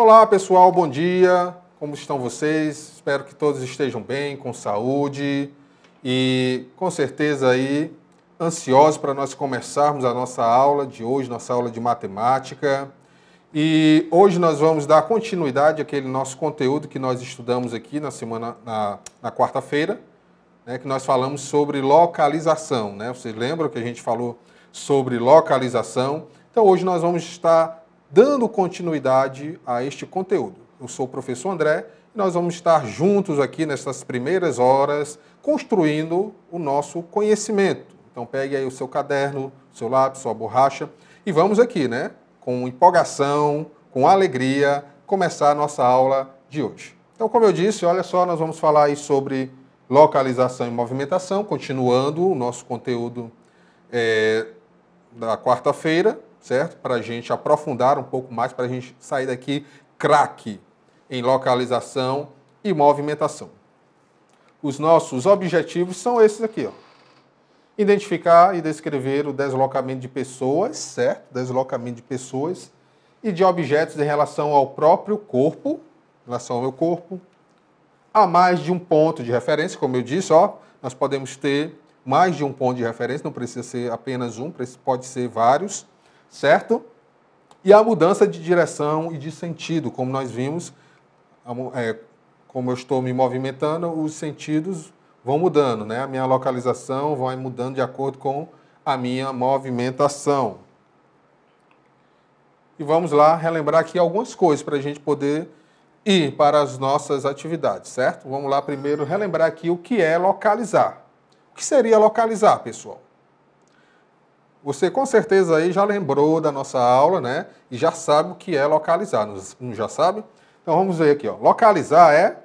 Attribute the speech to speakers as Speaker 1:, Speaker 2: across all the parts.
Speaker 1: Olá, pessoal, bom dia. Como estão vocês? Espero que todos estejam bem, com saúde e com certeza aí ansiosos para nós começarmos a nossa aula de hoje, nossa aula de matemática. E hoje nós vamos dar continuidade àquele nosso conteúdo que nós estudamos aqui na quarta-feira, né, que nós falamos sobre localização, né? Vocês lembram que a gente falou sobre localização? Então hoje nós vamos estar dando continuidade a este conteúdo. Eu sou o professor André e nós vamos estar juntos aqui nessas primeiras horas construindo o nosso conhecimento. Então pegue aí o seu caderno, seu lápis, sua borracha e vamos aqui, né, com empolgação, com alegria, começar a nossa aula de hoje. Então, como eu disse, olha só, nós vamos falar aí sobre localização e movimentação, continuando o nosso conteúdo da quarta-feira, certo? Para a gente aprofundar um pouco mais, para a gente sair daqui craque em localização e movimentação. Os nossos objetivos são esses aqui, ó. Identificar e descrever o deslocamento de pessoas, certo? Deslocamento de pessoas e de objetos em relação ao próprio corpo, em relação ao meu corpo, a mais de um ponto de referência, como eu disse, ó, nós podemos ter mais de um ponto de referência, não precisa ser apenas um, pode ser vários, certo? E a mudança de direção e de sentido, como nós vimos, como eu estou me movimentando, os sentidos vão mudando, né? A minha localização vai mudando de acordo com a minha movimentação. E vamos lá relembrar aqui algumas coisas para a gente poder ir para as nossas atividades, certo? Vamos lá primeiro relembrar aqui o que é localizar. O que seria localizar, pessoal? Você com certeza aí já lembrou da nossa aula, né? E já sabe o que é localizar, não já sabe? Então vamos ver aqui, ó. Localizar é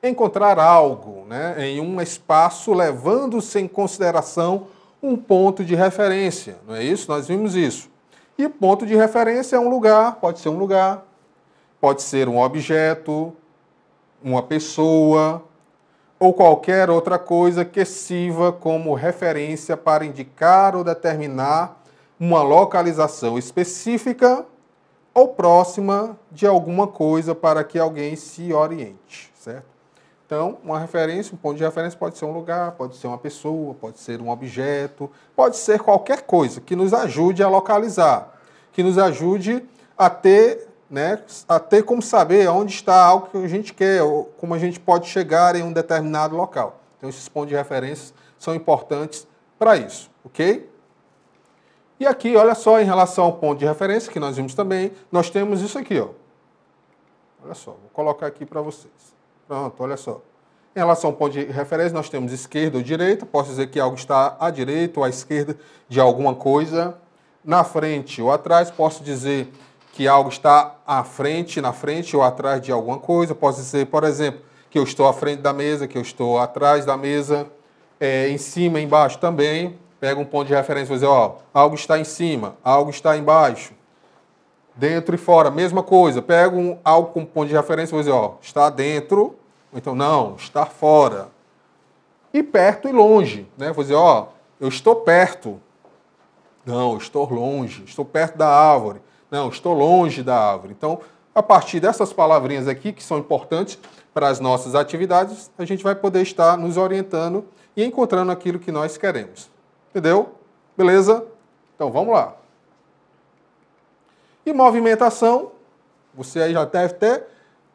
Speaker 1: encontrar algo, né, em um espaço levando-se em consideração um ponto de referência, não é isso? Nós vimos isso. E ponto de referência é um lugar, pode ser um objeto, uma pessoa ou qualquer outra coisa que sirva como referência para indicar ou determinar uma localização específica ou próxima de alguma coisa para que alguém se oriente, certo? Então, uma referência, um ponto de referência pode ser um lugar, pode ser uma pessoa, pode ser um objeto, pode ser qualquer coisa que nos ajude a localizar, que nos ajude a ter, né, a ter como saber onde está algo que a gente quer, ou como a gente pode chegar em um determinado local. Então, esses pontos de referência são importantes para isso, ok? E aqui, olha só, em relação ao ponto de referência, que nós vimos também, nós temos isso aqui, ó. Olha só, vou colocar aqui para vocês. Pronto, olha só. Em relação ao ponto de referência, nós temos esquerda ou direita. Posso dizer que algo está à direita ou à esquerda de alguma coisa. Na frente ou atrás, posso dizer que algo está à frente, na frente ou atrás de alguma coisa. Posso dizer, por exemplo, que eu estou à frente da mesa, que eu estou atrás da mesa, em cima e embaixo também. Pega um ponto de referência e vou dizer, ó, algo está em cima, algo está embaixo. Dentro e fora, mesma coisa. Pego algo com ponto de referência e vou dizer, ó, está dentro, ou então não, está fora. E perto e longe, né? Vou dizer, ó, eu estou perto. Não, eu estou longe. Estou perto da árvore. Não, estou longe da árvore. Então, a partir dessas palavrinhas aqui, que são importantes para as nossas atividades, a gente vai poder estar nos orientando e encontrando aquilo que nós queremos. Entendeu? Beleza? Então, vamos lá. E movimentação, você aí já deve ter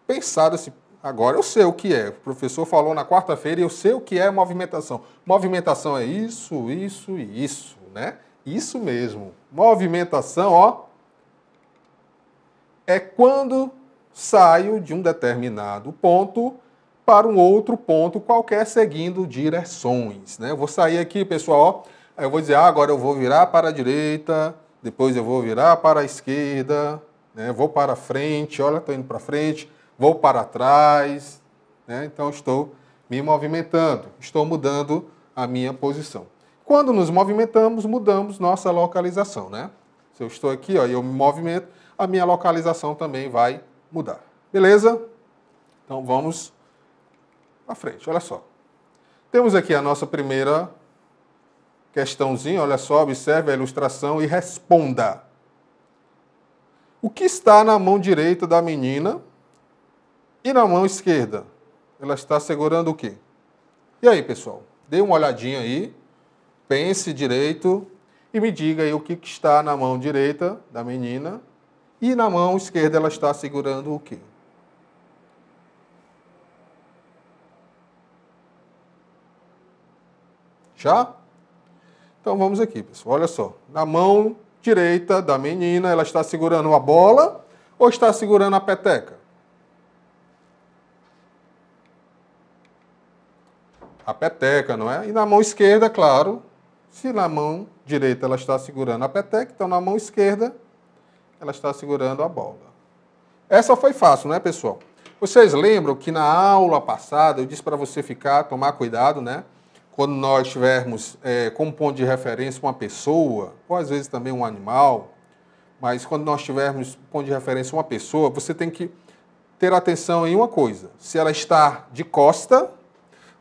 Speaker 1: pensado assim, agora eu sei o que é. O professor falou na quarta-feira e eu sei o que é movimentação. Movimentação é isso, isso e isso, né? Isso mesmo. Movimentação, ó, é quando saio de um determinado ponto para um outro ponto qualquer, seguindo direções, né? Eu vó sair aqui, pessoal, ó, aí eu vou dizer, agora eu vou virar para a direita, depois eu vou virar para a esquerda, né? Vou para frente, olha, estou indo para frente, vou para trás, né? Então estou me movimentando, estou mudando a minha posição. Quando nos movimentamos, mudamos nossa localização, né? Se eu estou aqui, ó, e eu me movimento, a minha localização também vai mudar. Beleza? Então vamos à frente, olha só. Temos aqui a nossa primeira questãozinha, olha só, observe a ilustração e responda. O que está na mão direita da menina e na mão esquerda? Ela está segurando o quê? E aí, pessoal? Dê uma olhadinha aí, pense direito e me diga aí o que está na mão direita da menina e na mão esquerda ela está segurando o quê? Já? Então vamos aqui, pessoal. Olha só. Na mão direita da menina, ela está segurando a bola ou está segurando a peteca? A peteca, não é? E na mão esquerda, claro, se na mão direita ela está segurando a peteca, então na mão esquerda ela está segurando a bola. Essa foi fácil, né, pessoal? Vocês lembram que na aula passada eu disse para você tomar cuidado, né? Quando nós tivermos como ponto de referência uma pessoa, ou às vezes também um animal, mas quando nós tivermos ponto de referência uma pessoa, você tem que ter atenção em uma coisa: se ela está de costa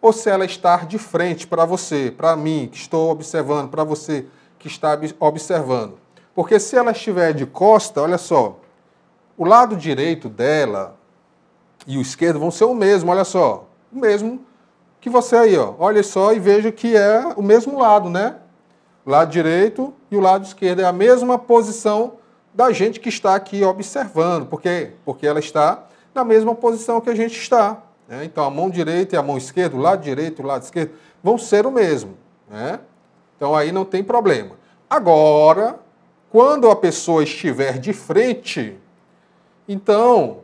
Speaker 1: ou se ela está de frente para você, para mim que estou observando, para você que está observando. Porque se ela estiver de costa, olha só, o lado direito dela e o esquerdo vão ser o mesmo, olha só, o mesmo que você aí, ó. Olha só e veja que é o mesmo lado, né? O lado direito e o lado esquerdo é a mesma posição da gente que está aqui observando. Por quê? Porque ela está na mesma posição que a gente está. Né? Então, a mão direita e a mão esquerda, o lado direito e o lado esquerdo, vão ser o mesmo. Né? Então, aí não tem problema. Agora, quando a pessoa estiver de frente, então,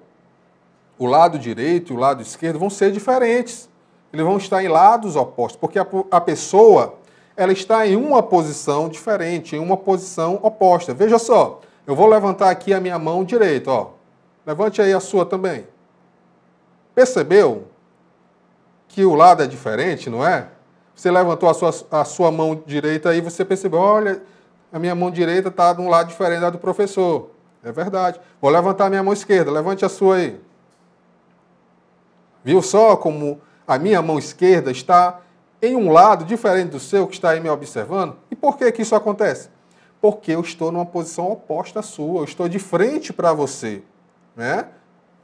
Speaker 1: o lado direito e o lado esquerdo vão ser diferentes. Eles vão estar em lados opostos, porque a pessoa ela está em uma posição diferente, em uma posição oposta. Veja só, eu vou levantar aqui a minha mão direita, ó. Levante aí a sua também. Percebeu que o lado é diferente, não é? Você levantou a sua mão direita e você percebeu, olha, a minha mão direita está de um lado diferente da do professor. É verdade. Vou levantar a minha mão esquerda, levante a sua aí. Viu só como a minha mão esquerda está em um lado diferente do seu, que está aí me observando? E por que que isso acontece? Porque eu estou numa posição oposta à sua, eu estou de frente para você, né?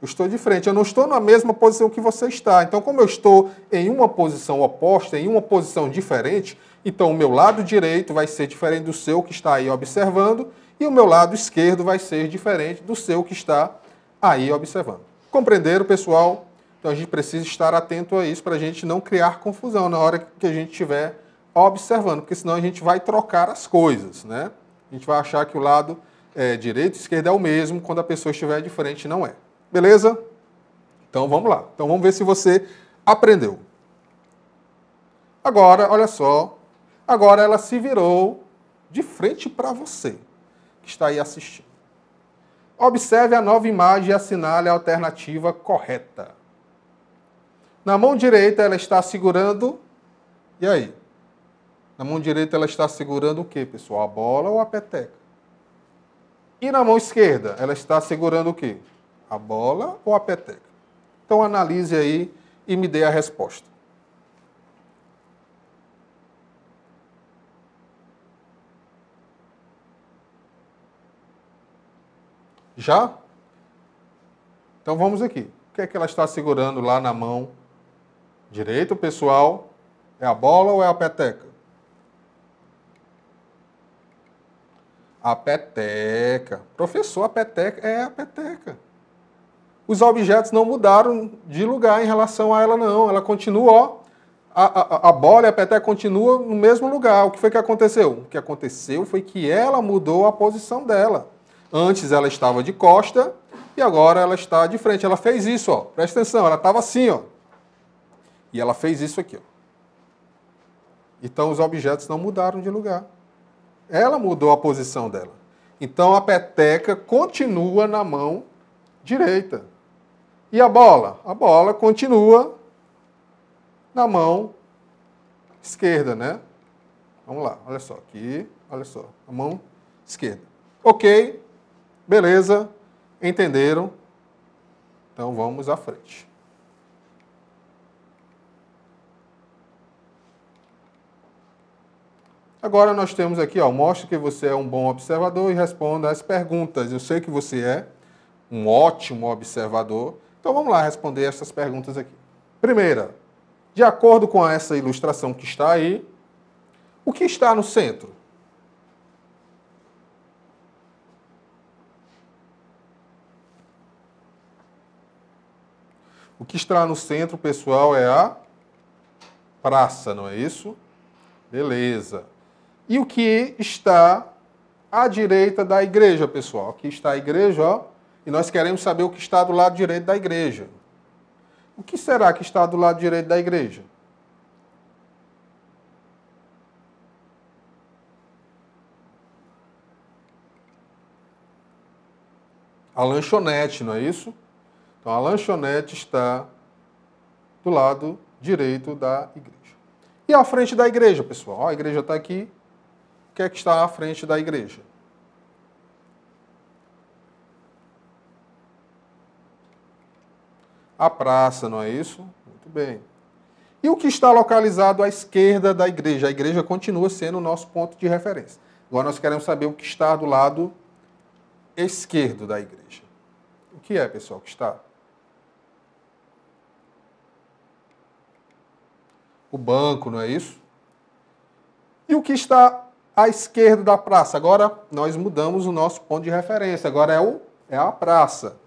Speaker 1: Eu estou de frente, eu não estou na mesma posição que você está. Então, como eu estou em uma posição oposta, em uma posição diferente, então o meu lado direito vai ser diferente do seu que está aí observando e o meu lado esquerdo vai ser diferente do seu que está aí observando. Compreenderam, pessoal? Então a gente precisa estar atento a isso para a gente não criar confusão na hora que a gente estiver observando, porque senão a gente vai trocar as coisas, né? A gente vai achar que o lado direito e esquerdo é o mesmo quando a pessoa estiver de frente, não é. Beleza? Então vamos lá. Então vamos ver se você aprendeu. Agora, olha só. Agora ela se virou de frente para você, que está aí assistindo. Observe a nova imagem e assinale a alternativa correta. Na mão direita ela está segurando... E aí? Na mão direita ela está segurando o quê, pessoal? A bola ou a peteca? E na mão esquerda ela está segurando o quê? A bola ou a peteca? Então analise aí e me dê a resposta. Já? Então vamos aqui. O que é que ela está segurando lá na mão direita, pessoal? É a bola ou é a peteca? A peteca. Professor, a peteca é a peteca. Os objetos não mudaram de lugar em relação a ela, não. Ela continua, ó. A bola e a peteca continuam no mesmo lugar. O que foi que aconteceu? O que aconteceu foi que ela mudou a posição dela. Antes ela estava de costa e agora ela está de frente. Ela fez isso, ó. Presta atenção, ela estava assim, ó. E ela fez isso aqui, ó. Então os objetos não mudaram de lugar. Ela mudou a posição dela. Então a peteca continua na mão direita. E a bola? A bola continua na mão esquerda, né? Vamos lá, olha só, aqui, olha só, a mão esquerda. Ok, beleza, entenderam? Então vamos à frente. Agora nós temos aqui, ó, mostre que você é um bom observador e responda as perguntas. Eu sei que você é um ótimo observador. Então vamos lá responder essas perguntas aqui. Primeira, de acordo com essa ilustração que está aí, o que está no centro? O que está no centro, pessoal, é a praça, não é isso? Beleza. E o que está à direita da igreja, pessoal? Aqui está a igreja, ó, e nós queremos saber o que está do lado direito da igreja. O que será que está do lado direito da igreja? A lanchonete, não é isso? Então, a lanchonete está do lado direito da igreja. E à frente da igreja, pessoal? Ó, a igreja está aqui. O que é que está à frente da igreja? A praça, não é isso? Muito bem. E o que está localizado à esquerda da igreja? A igreja continua sendo o nosso ponto de referência. Agora nós queremos saber o que está do lado esquerdo da igreja. O que é, pessoal, que está? O banco, não é isso? E o que está à esquerda da praça? Agora nós mudamos o nosso ponto de referência. Agora é a praça.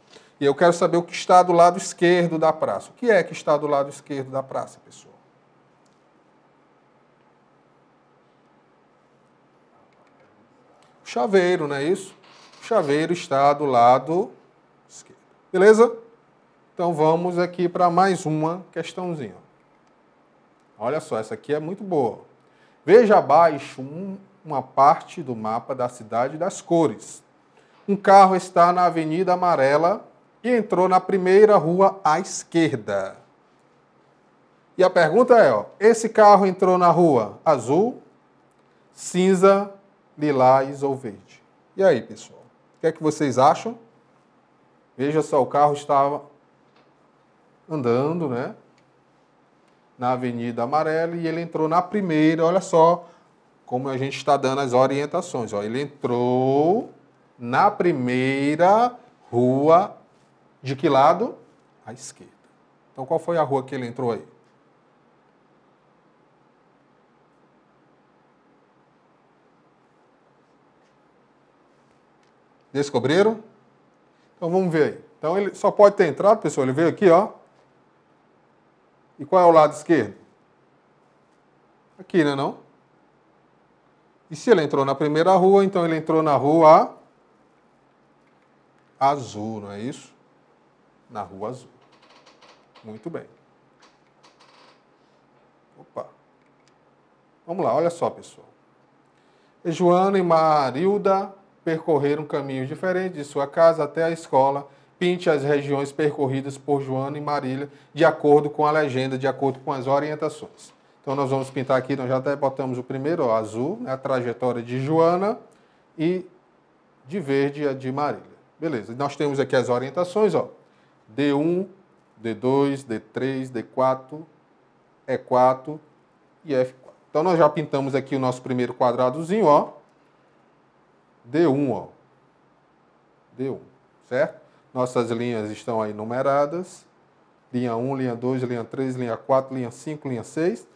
Speaker 1: E eu quero saber o que está do lado esquerdo da praça. O que é que está do lado esquerdo da praça, pessoal? O chaveiro, não é isso? O chaveiro está do lado esquerdo. Beleza? Então vamos aqui para mais uma questãozinha. Olha só, essa aqui é muito boa. Veja abaixo uma parte do mapa da cidade das cores. Um carro está na Avenida Amarela e entrou na primeira rua à esquerda. E a pergunta é, ó, esse carro entrou na rua azul, cinza, lilás ou verde? E aí, pessoal? O que é que vocês acham? Veja só, o carro estava andando, né? Na Avenida Amarela e ele entrou na primeira, olha só como a gente está dando as orientações. Ó, ele entrou na primeira rua, de que lado? À esquerda. Então qual foi a rua que ele entrou aí? Descobriram? Então vamos ver aí. Então ele só pode ter entrado, pessoal, ele veio aqui, ó. E qual é o lado esquerdo? Aqui, né, não? E se ele entrou na primeira rua, então ele entrou na rua azul, não é isso? Na rua azul. Muito bem. Opa. Vamos lá, olha só, pessoal. Joana e Marilda percorreram caminhos diferentes de sua casa até a escola. Pinte as regiões percorridas por Joana e Marília de acordo com a legenda, de acordo com as orientações. Então nós vamos pintar aqui, nós já até botamos o primeiro, ó, azul, né, a trajetória de Joana, e de verde a de Marília. Beleza, nós temos aqui as orientações, ó, D1, D2, D3, D4, E4 e F4. Então nós já pintamos aqui o nosso primeiro quadradozinho, ó, D1, ó, D1, certo? Nossas linhas estão aí numeradas, linha 1, linha 2, linha 3, linha 4, linha 5, linha 6,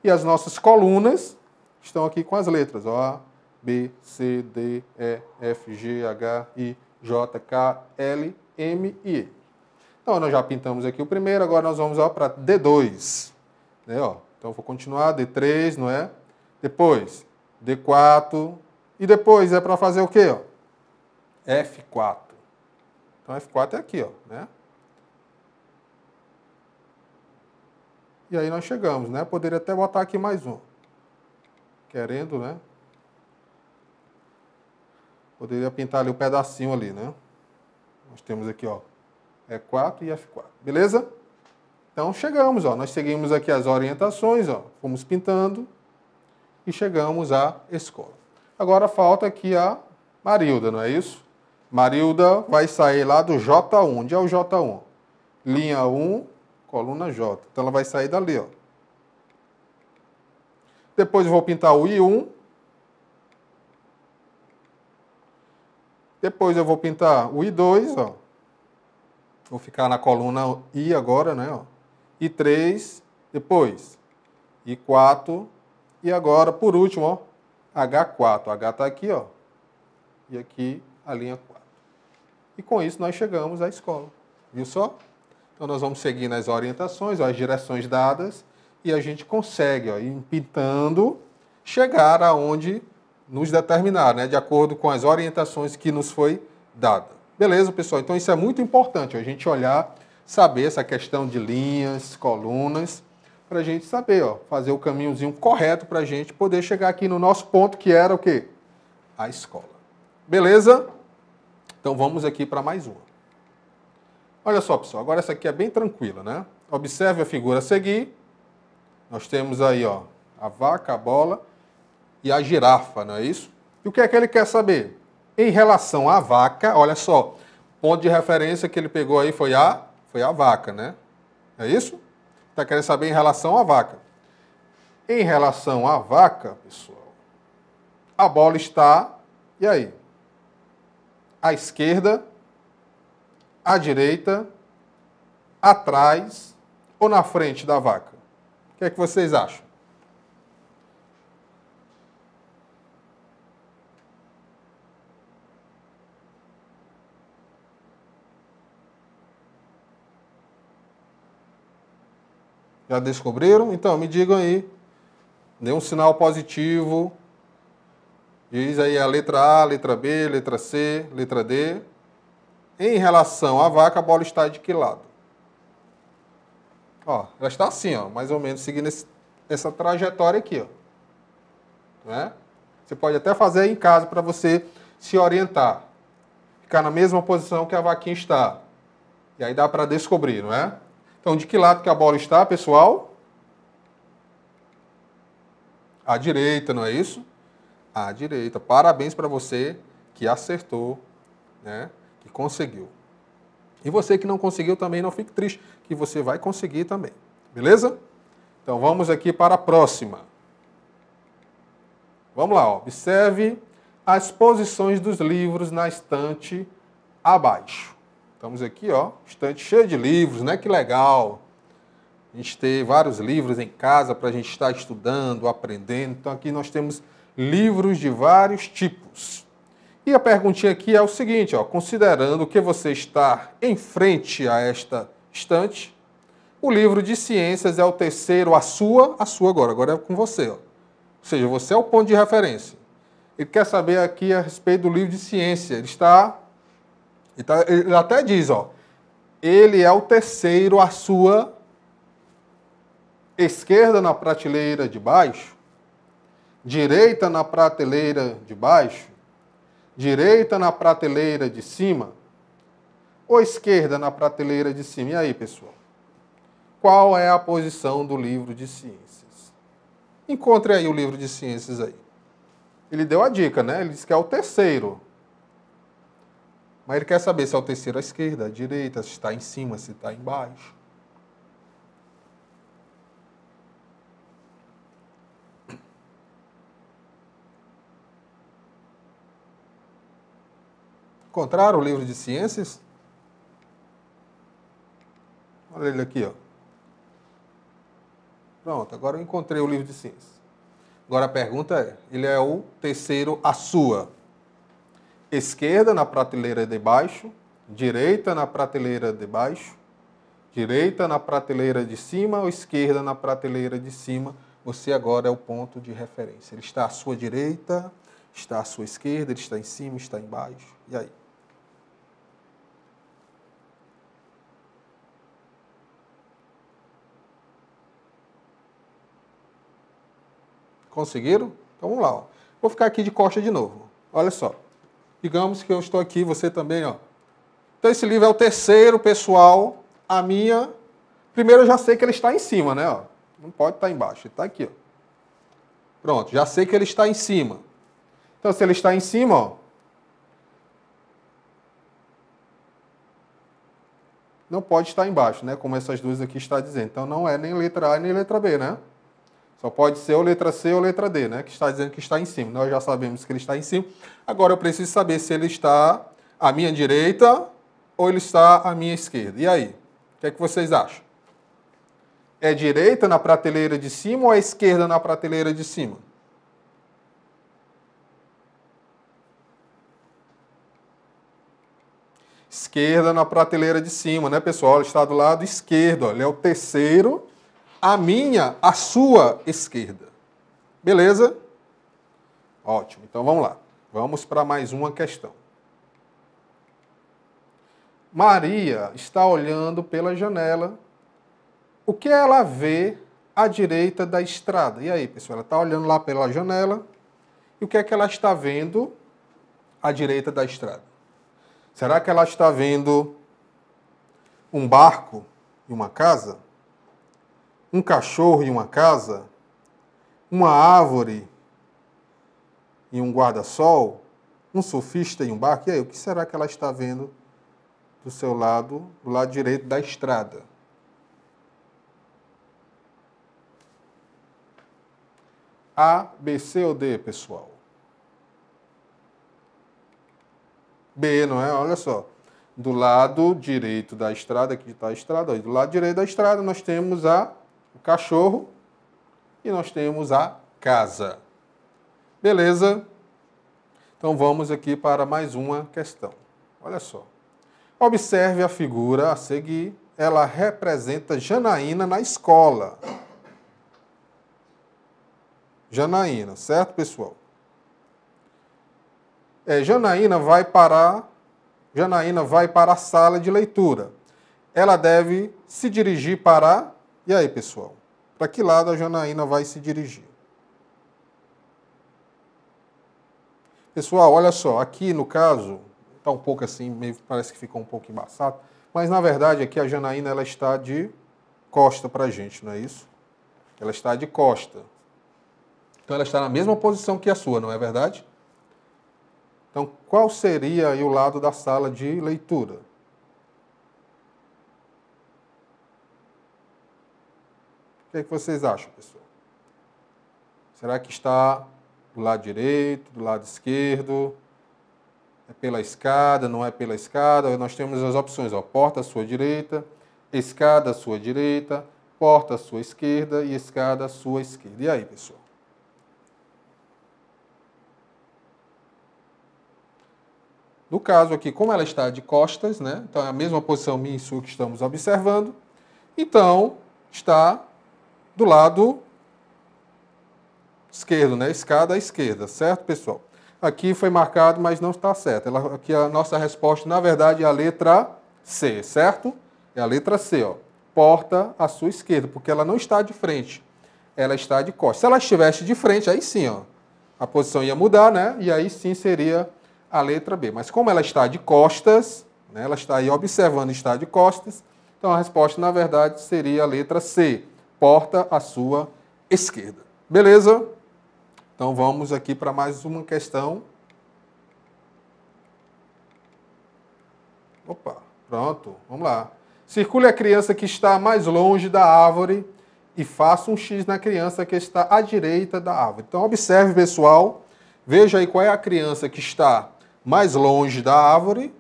Speaker 1: e as nossas colunas estão aqui com as letras, ó, A, B, C, D, E, F, G, H, I, J, K, L, M e E. Então, nós já pintamos aqui o primeiro, agora nós vamos para D2. Né, ó. Então, vou continuar, D3, não é? Depois, D4. E depois é para fazer o quê? Ó? F4. Então, F4 é aqui, ó, né? E aí nós chegamos, né? Poderia até botar aqui mais um. Querendo, né? Poderia pintar ali o pedacinho ali, né? Nós temos aqui, ó, E4 e F4. Beleza? Então chegamos, ó. Nós seguimos aqui as orientações, ó. Fomos pintando e chegamos à escola. Agora falta aqui a Marilda, não é isso? Marilda vai sair lá do J1. Onde é o J1? Linha 1, coluna J. Então ela vai sair dali, ó. Depois eu vou pintar o I1, Depois eu vou pintar o I2, ó. Vou ficar na coluna I agora, né? Ó. I3, depois I4 e agora, por último, ó, H4. O H está aqui, ó. E aqui a linha 4. E com isso nós chegamos à escola. Viu só? Então nós vamos seguir nas orientações, ó, as direções dadas, e a gente consegue, ó, ir pintando, chegar aonde nos determinar, né? De acordo com as orientações que nos foi dada. Beleza, pessoal? Então isso é muito importante, ó, a gente olhar, saber essa questão de linhas, colunas, para a gente saber, ó, fazer o caminhozinho correto para a gente poder chegar aqui no nosso ponto, que era o quê? A escola. Beleza? Então vamos aqui para mais uma. Olha só, pessoal, agora essa aqui é bem tranquila, né? Observe a figura a seguir. Nós temos aí, ó, a vaca, a bola e a girafa, não é isso? E o que é que ele quer saber? Em relação à vaca, olha só, ponto de referência que ele pegou aí foi a vaca, né? É isso? Está querendo saber em relação à vaca. Em relação à vaca, pessoal, a bola está, e aí? À esquerda, à direita, atrás ou na frente da vaca? O que é que vocês acham? Já descobriram? Então, me digam aí. Dê um sinal positivo. Diz aí a letra A, letra B, letra C, letra D. Em relação à vaca, a bola está de que lado? Ó, ela está assim, ó, mais ou menos seguindo essa trajetória aqui, ó. Né? Você pode até fazer aí em casa para você se orientar. Ficar na mesma posição que a vaquinha está. E aí dá para descobrir, não é? Então, de que lado que a bola está, pessoal? À direita, não é isso? À direita. Parabéns para você que acertou, né? Que conseguiu. E você que não conseguiu também, não fique triste, que você vai conseguir também. Beleza? Então, vamos aqui para a próxima. Vamos lá, ó. Observe as posições dos livros na estante abaixo. Estamos aqui, ó, estante cheia de livros, né? Que legal. A gente tem vários livros em casa para a gente estar estudando, aprendendo. Então, aqui nós temos livros de vários tipos. E a perguntinha aqui é o seguinte, ó, considerando que você está em frente a esta estante, o livro de ciências é o terceiro, a sua agora é com você, ó. Ou seja, você é o ponto de referência. Ele quer saber aqui a respeito do livro de ciência. Ele até diz, ó, ele é o terceiro à sua esquerda na prateleira de baixo, direita na prateleira de baixo, direita na prateleira de cima ou esquerda na prateleira de cima? E aí, pessoal? Qual é a posição do livro de ciências? Encontre aí o livro de ciências aí. Ele deu a dica, né? Ele disse que é o terceiro. Mas ele quer saber se é o terceiro à esquerda, à direita, se está em cima, se está embaixo. Encontraram o livro de ciências? Olha ele aqui, ó. Pronto, agora eu encontrei o livro de ciências. Agora a pergunta é, ele é o terceiro à sua esquerda na prateleira de baixo, direita na prateleira de baixo, direita na prateleira de cima ou esquerda na prateleira de cima? Você agora é o ponto de referência. Ele está à sua direita, está à sua esquerda, ele está em cima, está embaixo. E aí? Conseguiram? Então vamos lá, ó. Vou ficar aqui de costa de novo. Olha só. Digamos que eu estou aqui, você também, ó. Então esse livro é o terceiro, pessoal. A minha... Primeiro eu já sei que ele está em cima, né? Ó. Não pode estar embaixo, ele está aqui, ó. Pronto, já sei que ele está em cima. Então se ele está em cima, ó. Não pode estar embaixo, né? Como essas duas aqui está dizendo. Então não é nem letra A nem letra B, né? Só pode ser ou letra C ou letra D, né? Que está dizendo que está em cima. Nós já sabemos que ele está em cima. Agora eu preciso saber se ele está à minha direita ou ele está à minha esquerda? E aí? O que é que vocês acham? É direita na prateleira de cima ou é esquerda na prateleira de cima? Esquerda na prateleira de cima, né, pessoal? Ele está do lado esquerdo, ó. Ele é o terceiro, a sua esquerda. Beleza? Ótimo, então vamos lá. Vamos para mais uma questão. Maria está olhando pela janela. O que ela vê à direita da estrada? E aí, pessoal? Ela está olhando lá pela janela. E o que é que ela está vendo à direita da estrada? Será que ela está vendo um barco e uma casa? Um cachorro e uma casa? Uma árvore e um guarda-sol? Um surfista e um barco? E aí, o que será que ela está vendo do seu lado, do lado direito da estrada? A, B, C ou D, pessoal? B, não é? Olha só. Do lado direito da estrada, aqui está a estrada, do lado direito da estrada nós temos o cachorro e nós temos a casa. Beleza? Então vamos aqui para mais uma questão. Olha só. Observe a figura a seguir. Ela representa Janaína na escola. Janaína, certo, pessoal? Janaína vai para a sala de leitura. Ela deve se dirigir para... E aí, pessoal? Para que lado a Janaína vai se dirigir? Pessoal, olha só. Aqui, no caso, está um pouco assim, meio, parece que ficou um pouco embaçado. Mas, na verdade, aqui a Janaína ela está de costa para a gente, não é isso? Ela está de costa. Então, ela está na mesma posição que a sua, não é verdade? Então, qual seria aí o lado da sala de leitura? O que é que vocês acham, pessoal? Será que está do lado direito, do lado esquerdo? É pela escada, não é pela escada? Nós temos as opções, ó, porta à sua direita, escada à sua direita, porta à sua esquerda e escada à sua esquerda. E aí, pessoal? No caso aqui, como ela está de costas, né? Então é a mesma posição minha e sua que estamos observando. Então, está do lado esquerdo, né? Escada à esquerda, certo, pessoal? Aqui foi marcado, mas não está certo. Aqui a nossa resposta, na verdade, é a letra C, certo? É a letra C, ó. Porta à sua esquerda, porque ela não está de frente. Ela está de costas. Se ela estivesse de frente, aí sim, ó. A posição ia mudar, né? E aí sim seria a letra B. Mas como ela está de costas, né? Ela está aí observando estar de costas, então a resposta, na verdade, seria a letra C. Porta à sua esquerda. Beleza? Então vamos aqui para mais uma questão. Opa, pronto, vamos lá. Circule a criança que está mais longe da árvore e faça um X na criança que está à direita da árvore. Então observe, pessoal, veja aí qual é a criança que está mais longe da árvore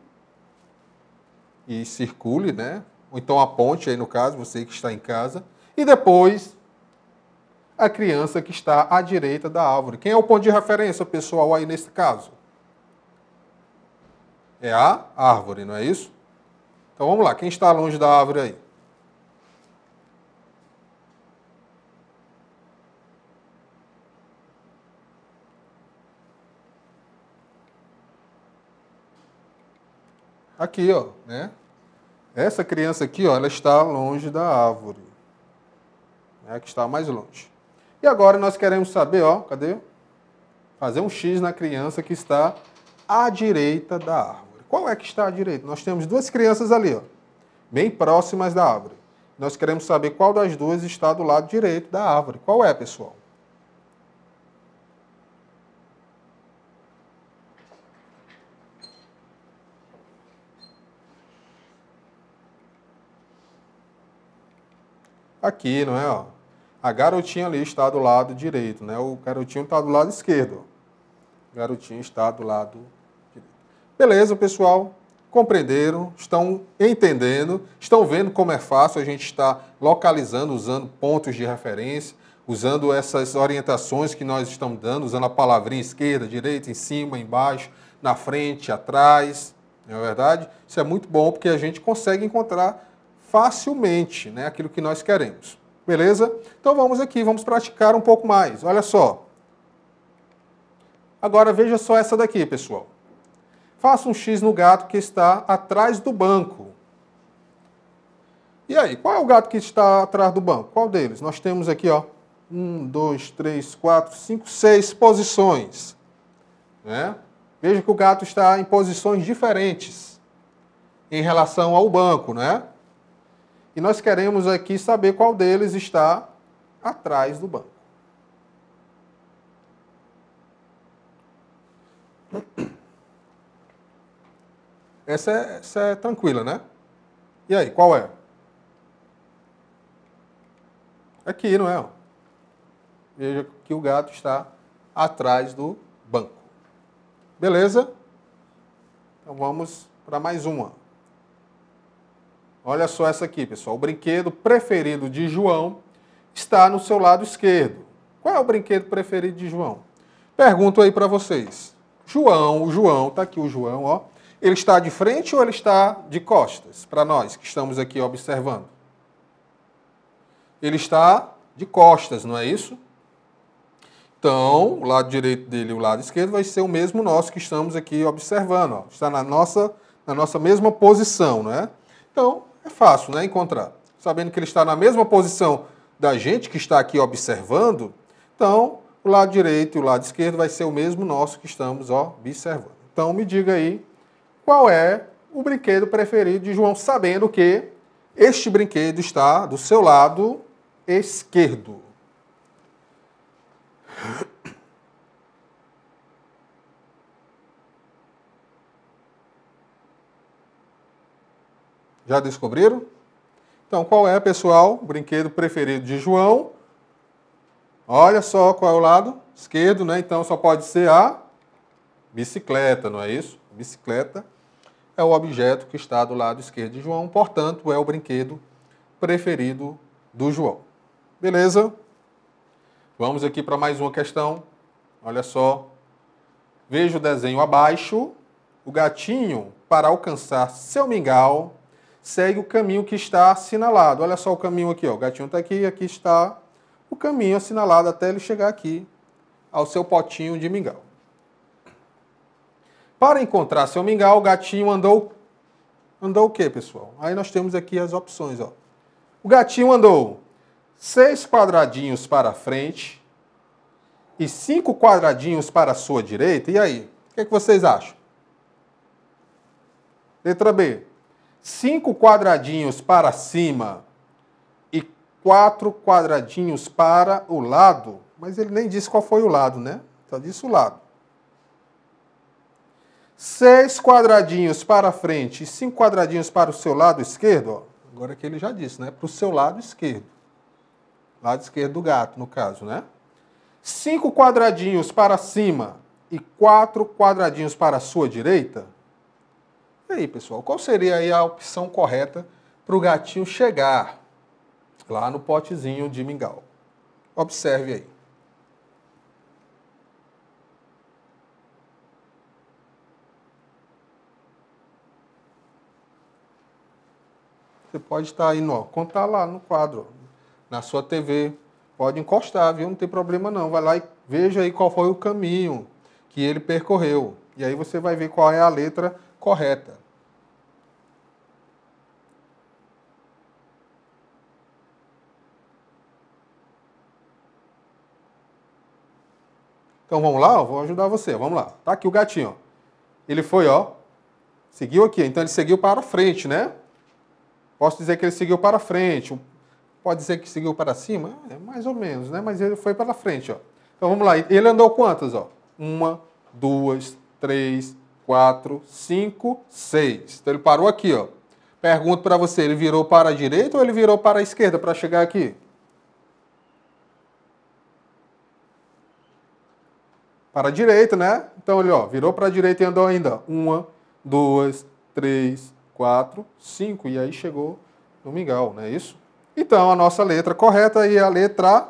Speaker 1: e circule, né? Ou então aponte aí no caso, você que está em casa. E depois a criança que está à direita da árvore. Quem é o ponto de referência, pessoal, aí nesse caso? É a árvore, não é isso? Então vamos lá, quem está longe da árvore aí? Aqui, ó, né? Essa criança aqui, ó, ela está longe da árvore. É a que está mais longe. E agora nós queremos saber, ó, cadê? Fazer um X na criança que está à direita da árvore. Qual é que está à direita? Nós temos duas crianças ali, ó, bem próximas da árvore. Nós queremos saber qual das duas está do lado direito da árvore. Qual é, pessoal? Aqui, não é? Ó. A garotinha ali está do lado direito, né? O garotinho está do lado esquerdo. O garotinho está do lado direito. Beleza, pessoal? Compreenderam? Estão entendendo? Estão vendo como é fácil a gente estar localizando, usando pontos de referência, usando essas orientações que nós estamos dando, usando a palavrinha esquerda, direita, em cima, embaixo, na frente, atrás. Não é verdade? Isso é muito bom porque a gente consegue encontrar facilmente, né, aquilo que nós queremos. Beleza? Então vamos aqui, vamos praticar um pouco mais. Olha só. Agora veja só essa daqui, pessoal. Faça um X no gato que está atrás do banco. E aí, qual é o gato que está atrás do banco? Qual deles? Nós temos aqui, ó, 1, 2, 3, 4, 5, 6 posições. Né? Veja que o gato está em posições diferentes em relação ao banco, né? E nós queremos aqui saber qual deles está atrás do banco. Essa é tranquila, né? E aí, qual é? Aqui, não é? Veja que o gato está atrás do banco. Beleza? Então vamos para mais uma. Olha só essa aqui, pessoal. O brinquedo preferido de João está no seu lado esquerdo. Qual é o brinquedo preferido de João? Pergunto aí para vocês. O João, tá aqui o João, ó. Ele está de frente ou ele está de costas? Para nós que estamos aqui observando. Ele está de costas, não é isso? Então, o lado direito dele e o lado esquerdo vai ser o mesmo nosso que estamos aqui observando. Ó. Está na nossa mesma posição, não é? Então, é fácil, né, encontrar. Sabendo que ele está na mesma posição da gente que está aqui observando, então, o lado direito e o lado esquerdo vai ser o mesmo nosso que estamos observando. Então, me diga aí qual é o brinquedo preferido de João, sabendo que este brinquedo está do seu lado esquerdo. Já descobriram? Então, qual é, pessoal, o brinquedo preferido de João? Olha só qual é o lado esquerdo, né? Então, só pode ser a bicicleta, não é isso? Bicicleta é o objeto que está do lado esquerdo de João, portanto, é o brinquedo preferido do João. Beleza? Vamos aqui para mais uma questão. Olha só. Veja o desenho abaixo. O gatinho, para alcançar seu mingau, segue o caminho que está assinalado. Olha só o caminho aqui, ó. O gatinho está aqui, aqui está o caminho assinalado até ele chegar aqui ao seu potinho de mingau. Para encontrar seu mingau, o gatinho andou o quê, pessoal? Aí nós temos aqui as opções, ó. O gatinho andou 6 quadradinhos para frente e 5 quadradinhos para a sua direita. E aí? O que é que vocês acham? Letra B. 5 quadradinhos para cima e 4 quadradinhos para o lado. Mas ele nem disse qual foi o lado, né? Só disse o lado. 6 quadradinhos para frente e 5 quadradinhos para o seu lado esquerdo. Ó. Agora que ele já disse, né? Para o seu lado esquerdo. Lado esquerdo do gato, no caso, né? 5 quadradinhos para cima e 4 quadradinhos para a sua direita. E aí, pessoal, qual seria aí a opção correta para o gatinho chegar lá no potezinho de mingau? Observe aí. Você pode estar indo, ó, contar lá no quadro, na sua TV. Pode encostar, viu? Não tem problema não. Vai lá e veja aí qual foi o caminho que ele percorreu. E aí você vai ver qual é a letra correta. Então vamos lá, eu vou ajudar você. Vamos lá. Tá aqui o gatinho, ó. Ele foi, ó, seguiu aqui. Então ele seguiu para frente, né? Posso dizer que ele seguiu para frente. Pode dizer que seguiu para cima? É mais ou menos, né? Mas ele foi para frente, ó. Então vamos lá. Ele andou quantas, ó? 1, 2, 3, 4, 5, 6. Então ele parou aqui, ó. Pergunto para você, ele virou para a direita ou ele virou para a esquerda para chegar aqui? Para a direita, né? Então ele, ó, virou para a direita e andou ainda. 1, 2, 3, 4, 5. E aí chegou no mingau, não é isso? Então, a nossa letra correta é a letra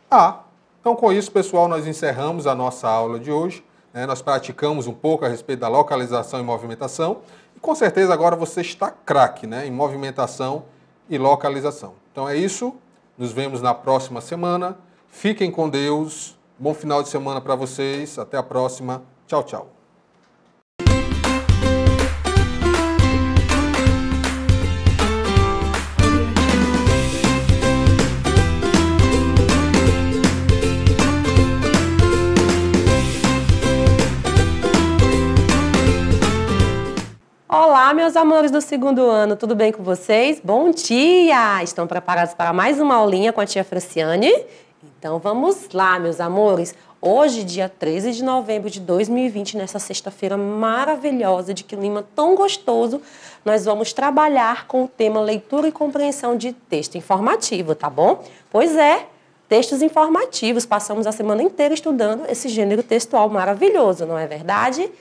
Speaker 1: A. Então, com isso, pessoal, nós encerramos a nossa aula de hoje. Nós praticamos um pouco a respeito da localização e movimentação. E, com certeza, agora você está craque, em movimentação e localização. Então, é isso. Nos vemos na próxima semana. Fiquem com Deus. Bom final de semana para vocês. Até a próxima. Tchau, tchau.
Speaker 2: Olá, meus amores do segundo ano, tudo bem com vocês? Bom dia! Estão preparados para mais uma aulinha com a tia Franciane? Então vamos lá, meus amores. Hoje, dia 13 de novembro de 2020, nessa sexta-feira maravilhosa, de clima tão gostoso, nós vamos trabalhar com o tema leitura e compreensão de texto informativo, tá bom? Pois é, textos informativos. Passamos a semana inteira estudando esse gênero textual maravilhoso, não é verdade?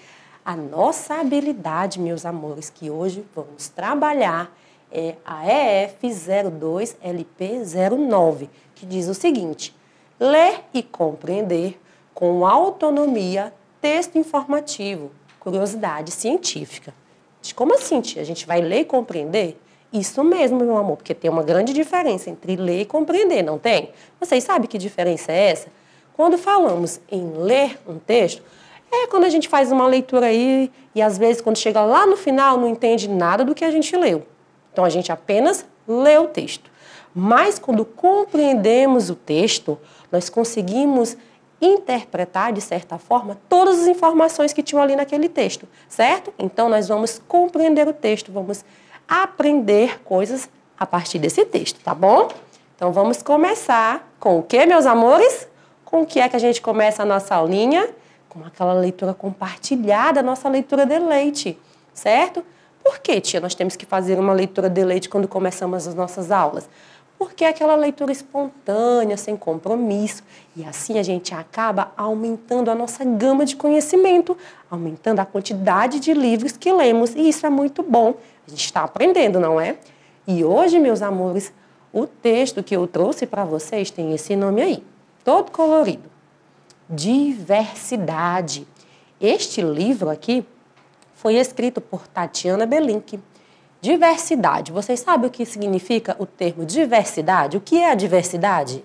Speaker 2: A nossa habilidade, meus amores, que hoje vamos trabalhar é a EF02LP09, que diz o seguinte: ler e compreender com autonomia texto informativo, curiosidade científica. Como assim, tia? A gente vai ler e compreender? Isso mesmo, meu amor, porque tem uma grande diferença entre ler e compreender, não tem? Vocês sabem que diferença é essa? Quando falamos em ler um texto, é quando a gente faz uma leitura aí e às vezes quando chega lá no final não entende nada do que a gente leu. Então a gente apenas lê o texto. Mas quando compreendemos o texto, nós conseguimos interpretar de certa forma todas as informações que tinham ali naquele texto, certo? Então nós vamos compreender o texto, vamos aprender coisas a partir desse texto, tá bom? Então vamos começar com o que, meus amores? Com o que é que a gente começa a nossa aulinha? Com aquela leitura compartilhada, nossa leitura de leite, certo? Por que, tia, nós temos que fazer uma leitura de leite quando começamos as nossas aulas? Porque é aquela leitura espontânea, sem compromisso, e assim a gente acaba aumentando a nossa gama de conhecimento, aumentando a quantidade de livros que lemos, e isso é muito bom. A gente está aprendendo, não é? E hoje, meus amores, o texto que eu trouxe para vocês tem esse nome aí, todo colorido. Diversidade. Este livro aqui foi escrito por Tatiana Belink. Diversidade. Vocês sabem o que significa o termo diversidade? O que é a diversidade?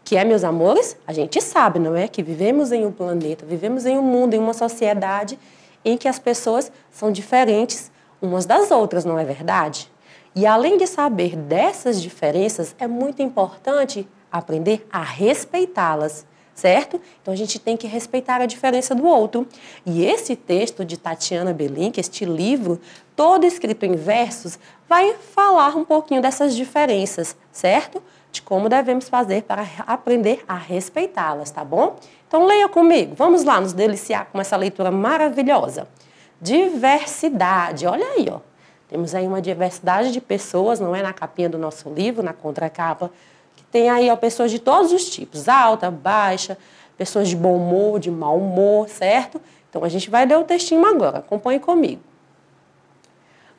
Speaker 2: O que é, meus amores? A gente sabe, não é? Que vivemos em um planeta, vivemos em um mundo, em uma sociedade em que as pessoas são diferentes umas das outras, não é verdade? E além de saber dessas diferenças, é muito importante aprender a respeitá-las. Certo? Então a gente tem que respeitar a diferença do outro. E esse texto de Tatiana Belink, este livro, todo escrito em versos, vai falar um pouquinho dessas diferenças, certo? De como devemos fazer para aprender a respeitá-las, tá bom? Então leia comigo, vamos lá nos deliciar com essa leitura maravilhosa. Diversidade, olha aí, ó. Temos aí uma diversidade de pessoas, não é? Na capinha do nosso livro, na contracapa. Tem aí, ó, pessoas de todos os tipos, alta, baixa, pessoas de bom humor, de mau humor, certo? Então, a gente vai ler o textinho agora, acompanhe comigo.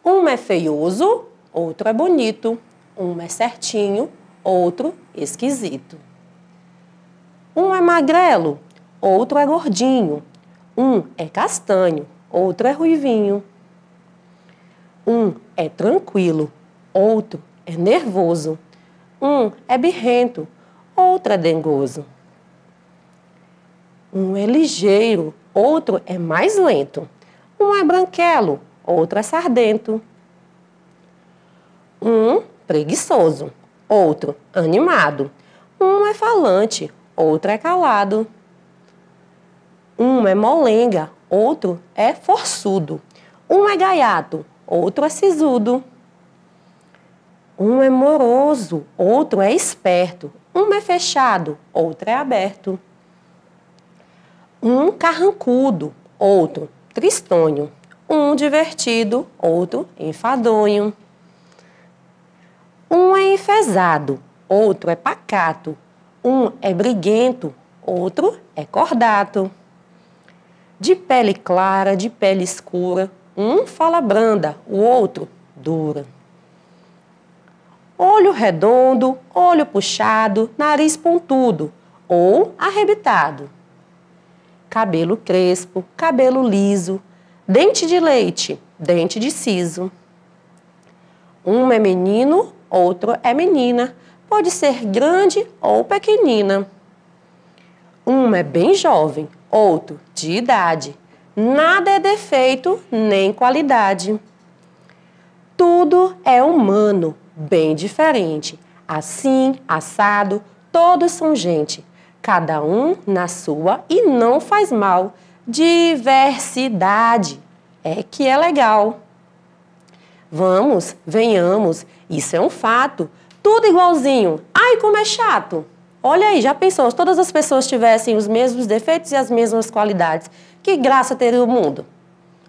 Speaker 2: Um é feioso, outro é bonito. Um é certinho, outro esquisito. Um é magrelo, outro é gordinho. Um é castanho, outro é ruivinho. Um é tranquilo, outro é nervoso. Um é birrento, outro é dengoso. Um é ligeiro, outro é mais lento. Um é branquelo, outro é sardento. Um preguiçoso, outro animado. Um é falante, outro é calado. Um é molenga, outro é forçudo. Um é gaiato, outro é sisudo. Um é moroso, outro é esperto. Um é fechado, outro é aberto. Um carrancudo, outro tristonho. Um divertido, outro enfadonho. Um é enfesado, outro é pacato. Um é briguento, outro é cordato. de pele clara, de pele escura. Um fala branda, o outro dura. Olho redondo, olho puxado, nariz pontudo ou arrebitado. Cabelo crespo, cabelo liso, dente de leite, dente de siso. Um é menino, outro é menina. Pode ser grande ou pequenina. Um é bem jovem, outro de idade. Nada é defeito nem qualidade. Tudo é humano, bem diferente. Assim, assado, todos são gente. Cada um na sua e não faz mal. Diversidade é que é legal. Vamos, venhamos, isso é um fato. Tudo igualzinho. Ai, como é chato. Olha aí, já pensou, se todas as pessoas tivessem os mesmos defeitos e as mesmas qualidades, que graça teria o mundo?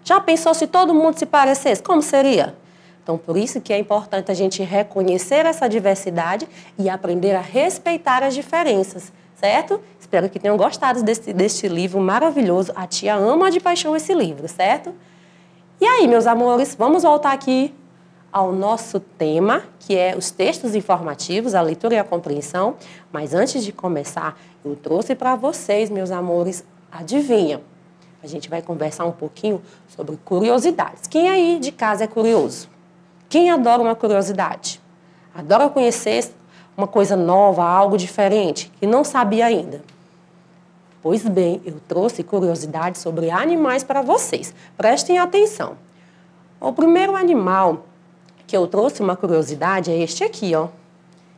Speaker 2: Já pensou se todo mundo se parecesse? Como seria? Então, por isso que é importante a gente reconhecer essa diversidade e aprender a respeitar as diferenças, certo? Espero que tenham gostado deste livro maravilhoso. A tia ama de paixão esse livro, certo? E aí, meus amores, vamos voltar aqui ao nosso tema, que é os textos informativos, a leitura e a compreensão. Mas antes de começar, eu trouxe para vocês, meus amores, adivinha? A gente vai conversar um pouquinho sobre curiosidades. Quem aí de casa é curioso? Quem adora uma curiosidade? Adora conhecer uma coisa nova, algo diferente, que não sabia ainda? Pois bem, eu trouxe curiosidades sobre animais para vocês. Prestem atenção. O primeiro animal que eu trouxe uma curiosidade é este aqui, ó.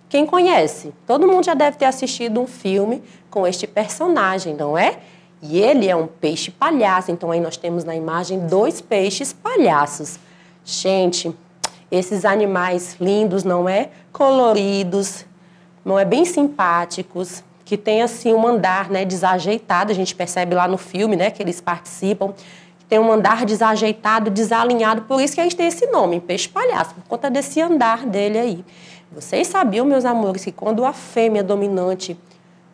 Speaker 2: Quem conhece? Todo mundo já deve ter assistido um filme com este personagem, não é? E ele é um peixe palhaço. Então aí nós temos na imagem 2 peixes palhaços. Gente, esses animais lindos, não é? Coloridos, não é? Bem simpáticos, que tem assim um andar, né, desajeitado. A gente percebe lá no filme, né, que eles participam. Tem um andar desajeitado, desalinhado, por isso que a gente tem esse nome, peixe palhaço, por conta desse andar dele aí. Vocês sabiam, meus amores, que quando a fêmea dominante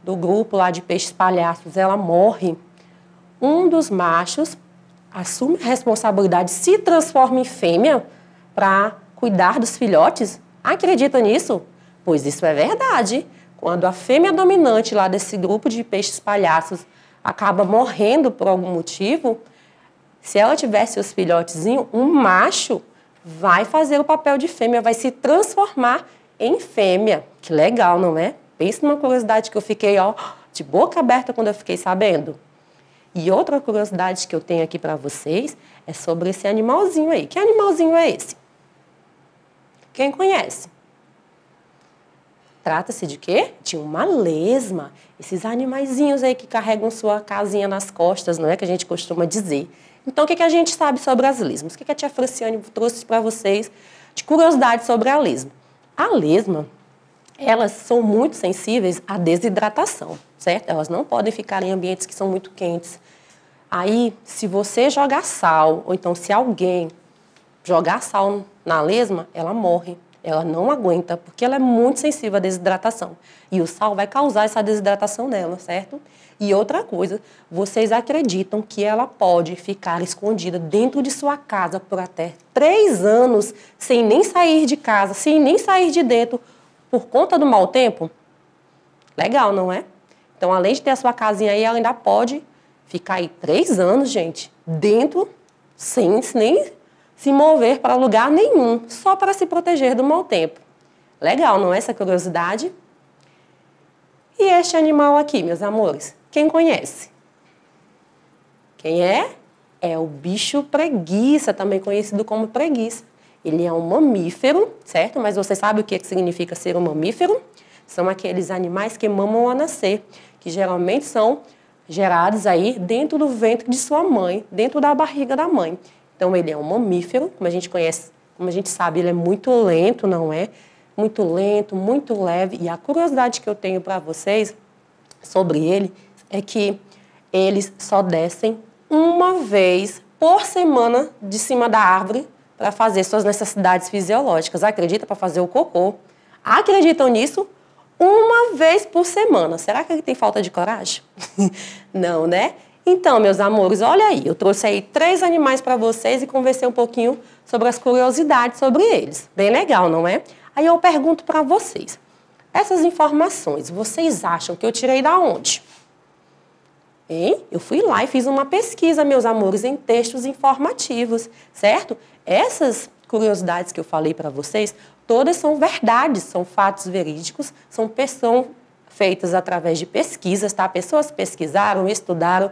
Speaker 2: do grupo lá de peixes palhaços, ela morre, um dos machos assume a responsabilidade, se transforma em fêmea para cuidar dos filhotes? Acredita nisso? Pois isso é verdade. Quando a fêmea dominante lá desse grupo de peixes palhaços acaba morrendo por algum motivo, se ela tivesse os filhotezinhos, um macho vai fazer o papel de fêmea, vai se transformar em fêmea. Que legal, não é? Pensa numa curiosidade que eu fiquei, ó, de boca aberta quando eu fiquei sabendo. E outra curiosidade que eu tenho aqui para vocês é sobre esse animalzinho aí. Que animalzinho é esse? Quem conhece? Trata-se de quê? De uma lesma. Esses animaizinhos aí que carregam sua casinha nas costas, não é? Que a gente costuma dizer. Então, o que a gente sabe sobre as lesmas? O que a tia Franciane trouxe para vocês de curiosidade sobre a lesma? A lesma, elas são muito sensíveis à desidratação, certo? Elas não podem ficar em ambientes que são muito quentes. Aí, se você jogar sal, ou então se alguém jogar sal na lesma, ela morre. Ela não aguenta, porque ela é muito sensível à desidratação. E o sal vai causar essa desidratação nela, certo? E outra coisa, vocês acreditam que ela pode ficar escondida dentro de sua casa por até 3 anos, sem nem sair de casa, sem nem sair de dentro, por conta do mau tempo? Legal, não é? Então, além de ter a sua casinha aí, ela ainda pode ficar aí 3 anos, gente, dentro, sem nem se mover para lugar nenhum, só para se proteger do mau tempo. Legal, não é essa curiosidade? E este animal aqui, meus amores, quem conhece? Quem é? É o bicho preguiça, também conhecido como preguiça. Ele é um mamífero, certo? Mas você sabe o que significa ser um mamífero? São aqueles animais que mamam ao nascer, que geralmente são gerados aí dentro do ventre de sua mãe, dentro da barriga da mãe. Então, ele é um mamífero, como a gente conhece, como a gente sabe, ele é muito lento, não é? Muito lento, muito leve. E a curiosidade que eu tenho para vocês sobre ele é que eles só descem uma vez por semana de cima da árvore para fazer suas necessidades fisiológicas. Acredita? Para fazer o cocô. Acreditam nisso? Uma vez por semana. Será que ele tem falta de coragem? Não, né? Então, meus amores, olha aí, eu trouxe aí 3 animais para vocês e conversei um pouquinho sobre as curiosidades sobre eles. Bem legal, não é? Aí eu pergunto para vocês, essas informações, vocês acham que eu tirei da onde? Hein? Eu fui lá e fiz uma pesquisa, meus amores, em textos informativos, certo? Essas curiosidades que eu falei para vocês, todas são verdades, são fatos verídicos, são feitas através de pesquisas, tá? Pessoas pesquisaram, estudaram,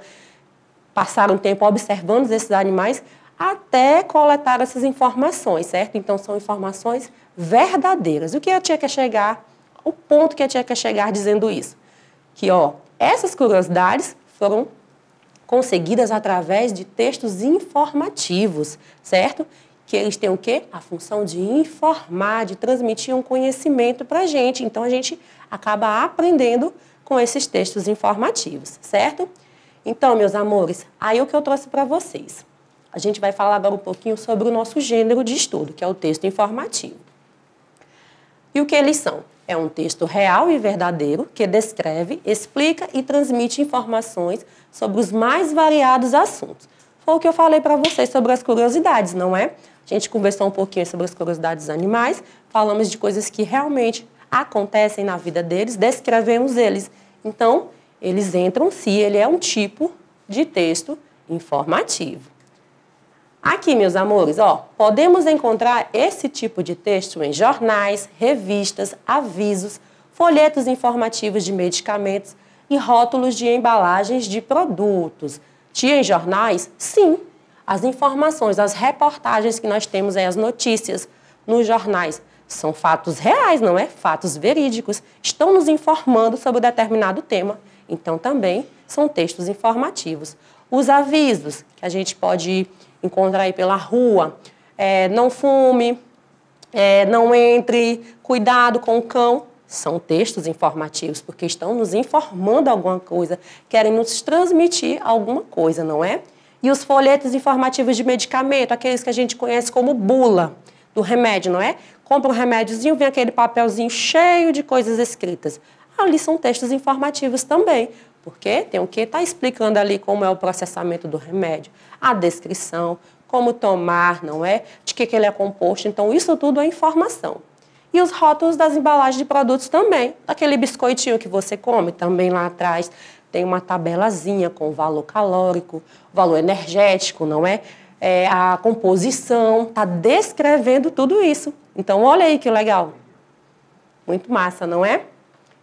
Speaker 2: passaram tempo observando esses animais até coletar essas informações, certo? Então, são informações verdadeiras. O que a tia quer chegar, o ponto que a tia quer chegar dizendo isso? Que, ó, essas curiosidades foram conseguidas através de textos informativos, certo? Que eles têm o quê? A função de informar, de transmitir um conhecimento para a gente. Então, a gente acaba aprendendo com esses textos informativos, certo? Então, meus amores, aí o que eu trouxe para vocês. A gente vai falar agora um pouquinho sobre o nosso gênero de estudo, que é o texto informativo. E o que eles são? É um texto real e verdadeiro que descreve, explica e transmite informações sobre os mais variados assuntos. Foi o que eu falei para vocês sobre as curiosidades, não é? A gente conversou um pouquinho sobre as curiosidades dos animais, falamos de coisas que realmente acontecem na vida deles, descrevemos eles. Então, eles entram se ele é um tipo de texto informativo. Aqui, meus amores, ó, podemos encontrar esse tipo de texto em jornais, revistas, avisos, folhetos informativos de medicamentos e rótulos de embalagens de produtos. Tia, em jornais? Sim. As informações, as reportagens que nós temos aí, as notícias nos jornais, são fatos reais, não é? Fatos verídicos. Estão nos informando sobre determinado tema. Então, também são textos informativos. Os avisos, que a gente pode encontrar aí pela rua, não fume, não entre, cuidado com o cão, são textos informativos, porque estão nos informando alguma coisa, querem nos transmitir alguma coisa, não é? E os folhetos informativos de medicamento, aqueles que a gente conhece como bula do remédio, não é? Compra um remédiozinho, vem aquele papelzinho cheio de coisas escritas. Ali são textos informativos também, porque tem o que está explicando ali como é o processamento do remédio, a descrição, como tomar, não é? De que ele é composto. Então, isso tudo é informação. E os rótulos das embalagens de produtos também. Aquele biscoitinho que você come, também lá atrás tem uma tabelazinha com o valor calórico, valor energético, não é? A composição, está descrevendo tudo isso. Então, olha aí que legal. Muito massa, não é?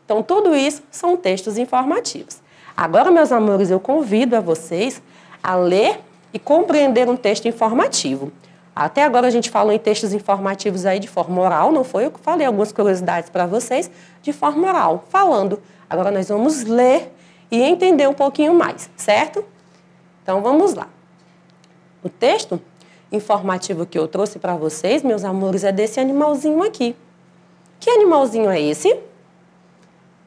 Speaker 2: Então, tudo isso são textos informativos. Agora, meus amores, eu convido a vocês a ler e compreender um texto informativo. Até agora a gente falou em textos informativos aí de forma oral, não foi? Eu falei algumas curiosidades para vocês de forma oral, falando. Agora nós vamos ler e entender um pouquinho mais, certo? Então, vamos lá. O texto informativo que eu trouxe para vocês, meus amores, é desse animalzinho aqui. Que animalzinho é esse?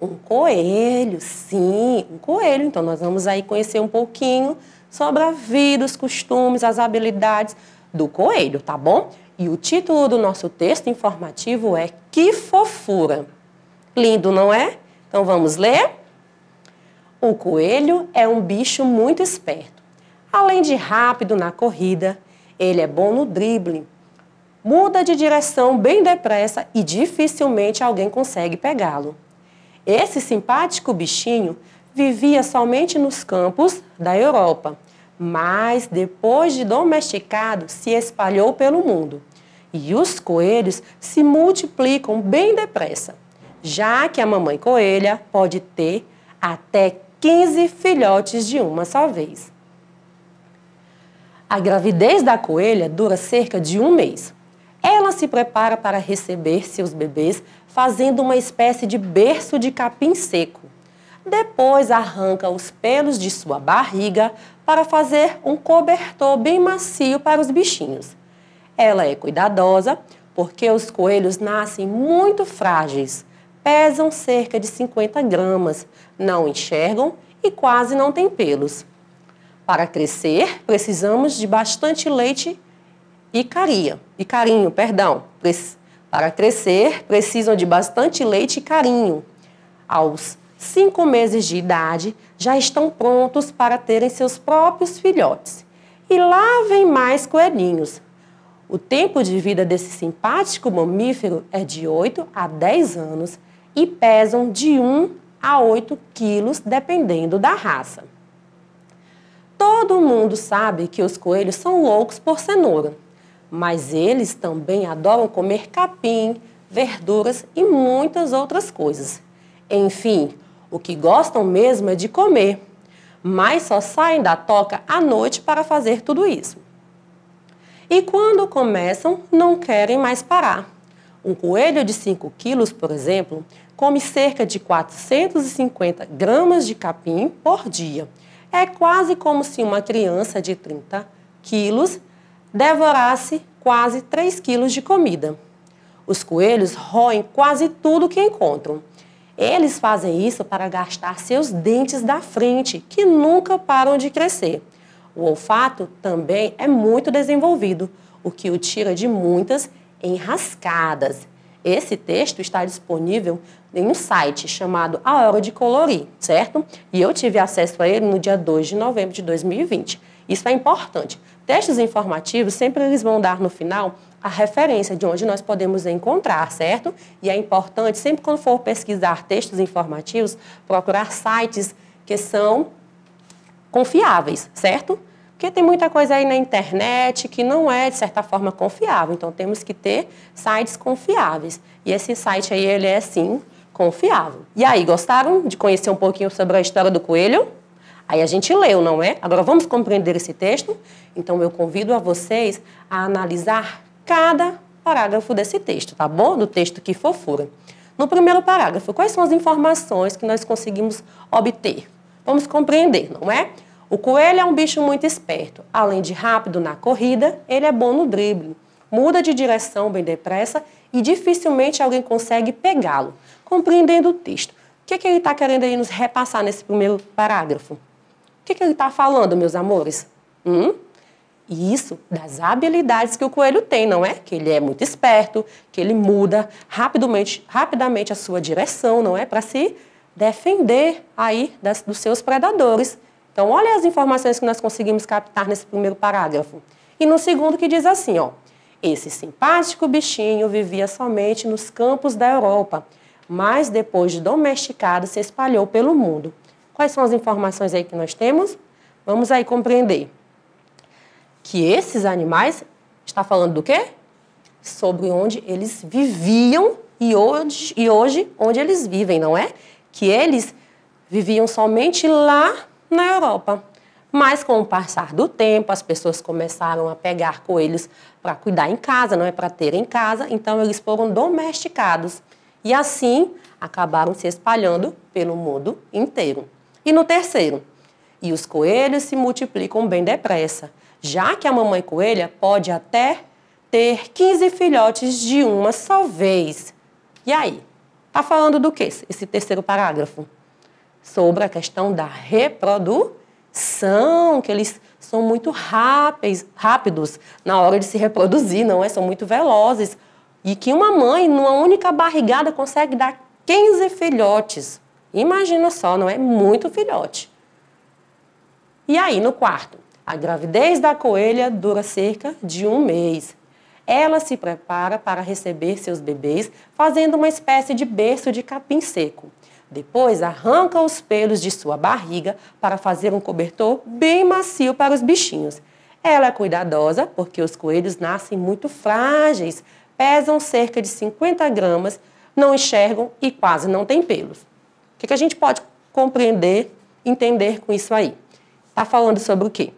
Speaker 2: Um coelho, sim, um coelho. Então, nós vamos aí conhecer um pouquinho sobre a vida, os costumes, as habilidades do coelho, tá bom? E o título do nosso texto informativo é Que Fofura. Lindo, não é? Então, vamos ler? O coelho é um bicho muito esperto. Além de rápido na corrida, ele é bom no drible. Muda de direção bem depressa e dificilmente alguém consegue pegá-lo. Esse simpático bichinho vivia somente nos campos da Europa, mas depois de domesticado se espalhou pelo mundo. E os coelhos se multiplicam bem depressa, já que a mamãe coelha pode ter até 15 filhotes de uma só vez. A gravidez da coelha dura cerca de 1 mês. Ela se prepara para receber seus bebês fazendo uma espécie de berço de capim seco. Depois arranca os pelos de sua barriga para fazer um cobertor bem macio para os bichinhos. Ela é cuidadosa porque os coelhos nascem muito frágeis, pesam cerca de 50 gramas, não enxergam e quase não têm pelos. Para crescer, precisamos de bastante leite e carinho. Para crescer, precisam de bastante leite e carinho. Aos 5 meses de idade, já estão prontos para terem seus próprios filhotes. E lá vem mais coelhinhos. O tempo de vida desse simpático mamífero é de 8 a 10 anos e pesam de 1 a 8 quilos, dependendo da raça. Todo mundo sabe que os coelhos são loucos por cenoura, mas eles também adoram comer capim, verduras e muitas outras coisas. Enfim, o que gostam mesmo é de comer, mas só saem da toca à noite para fazer tudo isso. E quando começam, não querem mais parar. Um coelho de 5 quilos, por exemplo, come cerca de 450 gramas de capim por dia. É quase como se uma criança de 30 quilos devorasse quase 3 quilos de comida. Os coelhos roem quase tudo que encontram. Eles fazem isso para gastar seus dentes da frente, que nunca param de crescer. O olfato também é muito desenvolvido, o que o tira de muitas enrascadas. Esse texto está disponível em um site chamado A Hora de Colorir, certo? E eu tive acesso a ele no dia 2 de novembro de 2020. Isso é importante. Textos informativos, sempre eles vão dar no final a referência de onde nós podemos encontrar, certo? E é importante, sempre quando for pesquisar textos informativos, procurar sites que são confiáveis, certo? Porque tem muita coisa aí na internet que não é, de certa forma, confiável. Então, temos que ter sites confiáveis. E esse site aí, ele é, sim, confiável. E aí, gostaram de conhecer um pouquinho sobre a história do coelho? Aí a gente leu, não é? Agora, vamos compreender esse texto? Então, eu convido a vocês a analisar cada parágrafo desse texto, tá bom? Do texto Que Fofura. No primeiro parágrafo, quais são as informações que nós conseguimos obter? Vamos compreender, não é? O coelho é um bicho muito esperto. Além de rápido na corrida, ele é bom no drible. Muda de direção bem depressa e dificilmente alguém consegue pegá-lo. Compreendendo o texto. O que ele está querendo aí nos repassar nesse primeiro parágrafo? O que ele está falando, meus amores? Isso das habilidades que o coelho tem, não é? Que ele é muito esperto, que ele muda rapidamente a sua direção, não é? Para se defender aí dos seus predadores. Então, olha as informações que nós conseguimos captar nesse primeiro parágrafo. E no segundo que diz assim, ó. Esse simpático bichinho vivia somente nos campos da Europa, mas depois de domesticado se espalhou pelo mundo. Quais são as informações aí que nós temos? Vamos aí compreender. Que esses animais, está falando do quê? Sobre onde eles viviam e hoje onde eles vivem, não é? Que eles viviam somente lá na Europa. Mas com o passar do tempo, as pessoas começaram a pegar coelhos para cuidar em casa, não é? Para ter em casa, então eles foram domesticados. E assim, acabaram se espalhando pelo mundo inteiro. E no terceiro, e os coelhos se multiplicam bem depressa, já que a mamãe coelha pode até ter 15 filhotes de uma só vez. E aí? Está falando do quê, esse terceiro parágrafo? Sobre a questão da reprodução, que eles são muito rápidos na hora de se reproduzir, não é? São muito velozes. E que uma mãe, numa única barrigada, consegue dar 15 filhotes. Imagina só, não é? Muito filhote. E aí, no quarto? A gravidez da coelha dura cerca de 1 mês. Ela se prepara para receber seus bebês, fazendo uma espécie de berço de capim seco. Depois, arranca os pelos de sua barriga para fazer um cobertor bem macio para os bichinhos. Ela é cuidadosa porque os coelhos nascem muito frágeis, pesam cerca de 50 gramas, não enxergam e quase não têm pelos. O que a gente pode compreender, entender com isso aí? Está falando sobre o quê?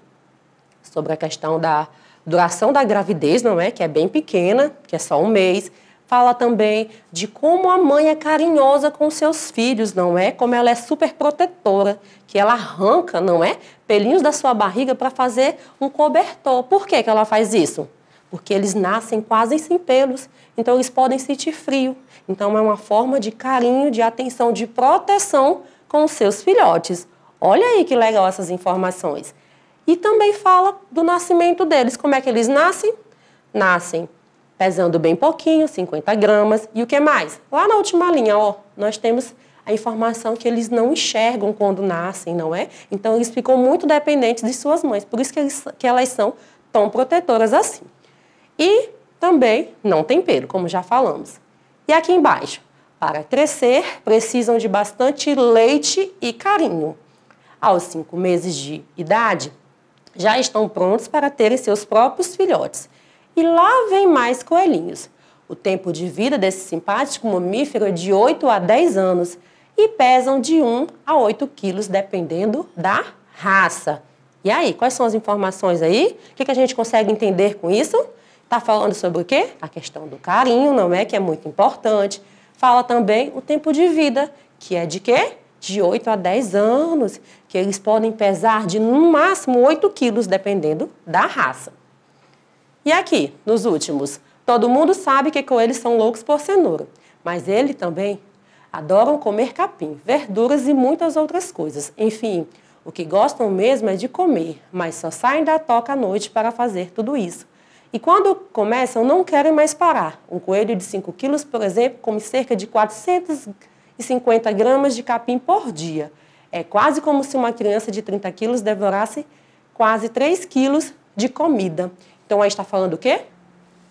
Speaker 2: Sobre a questão da duração da gravidez, não é? Que é bem pequena, que é só 1 mês. Fala também de como a mãe é carinhosa com seus filhos, não é? Como ela é super protetora, que ela arranca, não é? Pelinhos da sua barriga para fazer um cobertor. Por que ela faz isso? Porque eles nascem quase sem pelos, então eles podem sentir frio. Então é uma forma de carinho, de atenção, de proteção com os seus filhotes. Olha aí que legal essas informações. E também fala do nascimento deles. Como é que eles nascem? Nascem pesando bem pouquinho, 50 gramas. E o que mais? Lá na última linha, ó, nós temos a informação que eles não enxergam quando nascem, não é? Então, eles ficam muito dependentes de suas mães, por isso que elas são tão protetoras assim. E também não tem pelo, como já falamos. E aqui embaixo, para crescer, precisam de bastante leite e carinho. Aos 5 meses de idade, já estão prontos para terem seus próprios filhotes. E lá vem mais coelhinhos. O tempo de vida desse simpático mamífero é de 8 a 10 anos e pesam de 1 a 8 quilos, dependendo da raça. E aí, quais são as informações aí? O que a gente consegue entender com isso? Está falando sobre o quê? A questão do carinho, não é? Que é muito importante. Fala também o tempo de vida, que é de quê? De 8 a 10 anos, que eles podem pesar de, no máximo, 8 quilos, dependendo da raça. E aqui, nos últimos, todo mundo sabe que coelhos são loucos por cenoura, mas eles também adoram comer capim, verduras e muitas outras coisas. Enfim, o que gostam mesmo é de comer, mas só saem da toca à noite para fazer tudo isso. E quando começam, não querem mais parar. Um coelho de 5 quilos, por exemplo, come cerca de 450 gramas de capim por dia. É quase como se uma criança de 30 quilos devorasse quase 3 quilos de comida. Então, aí está falando o quê?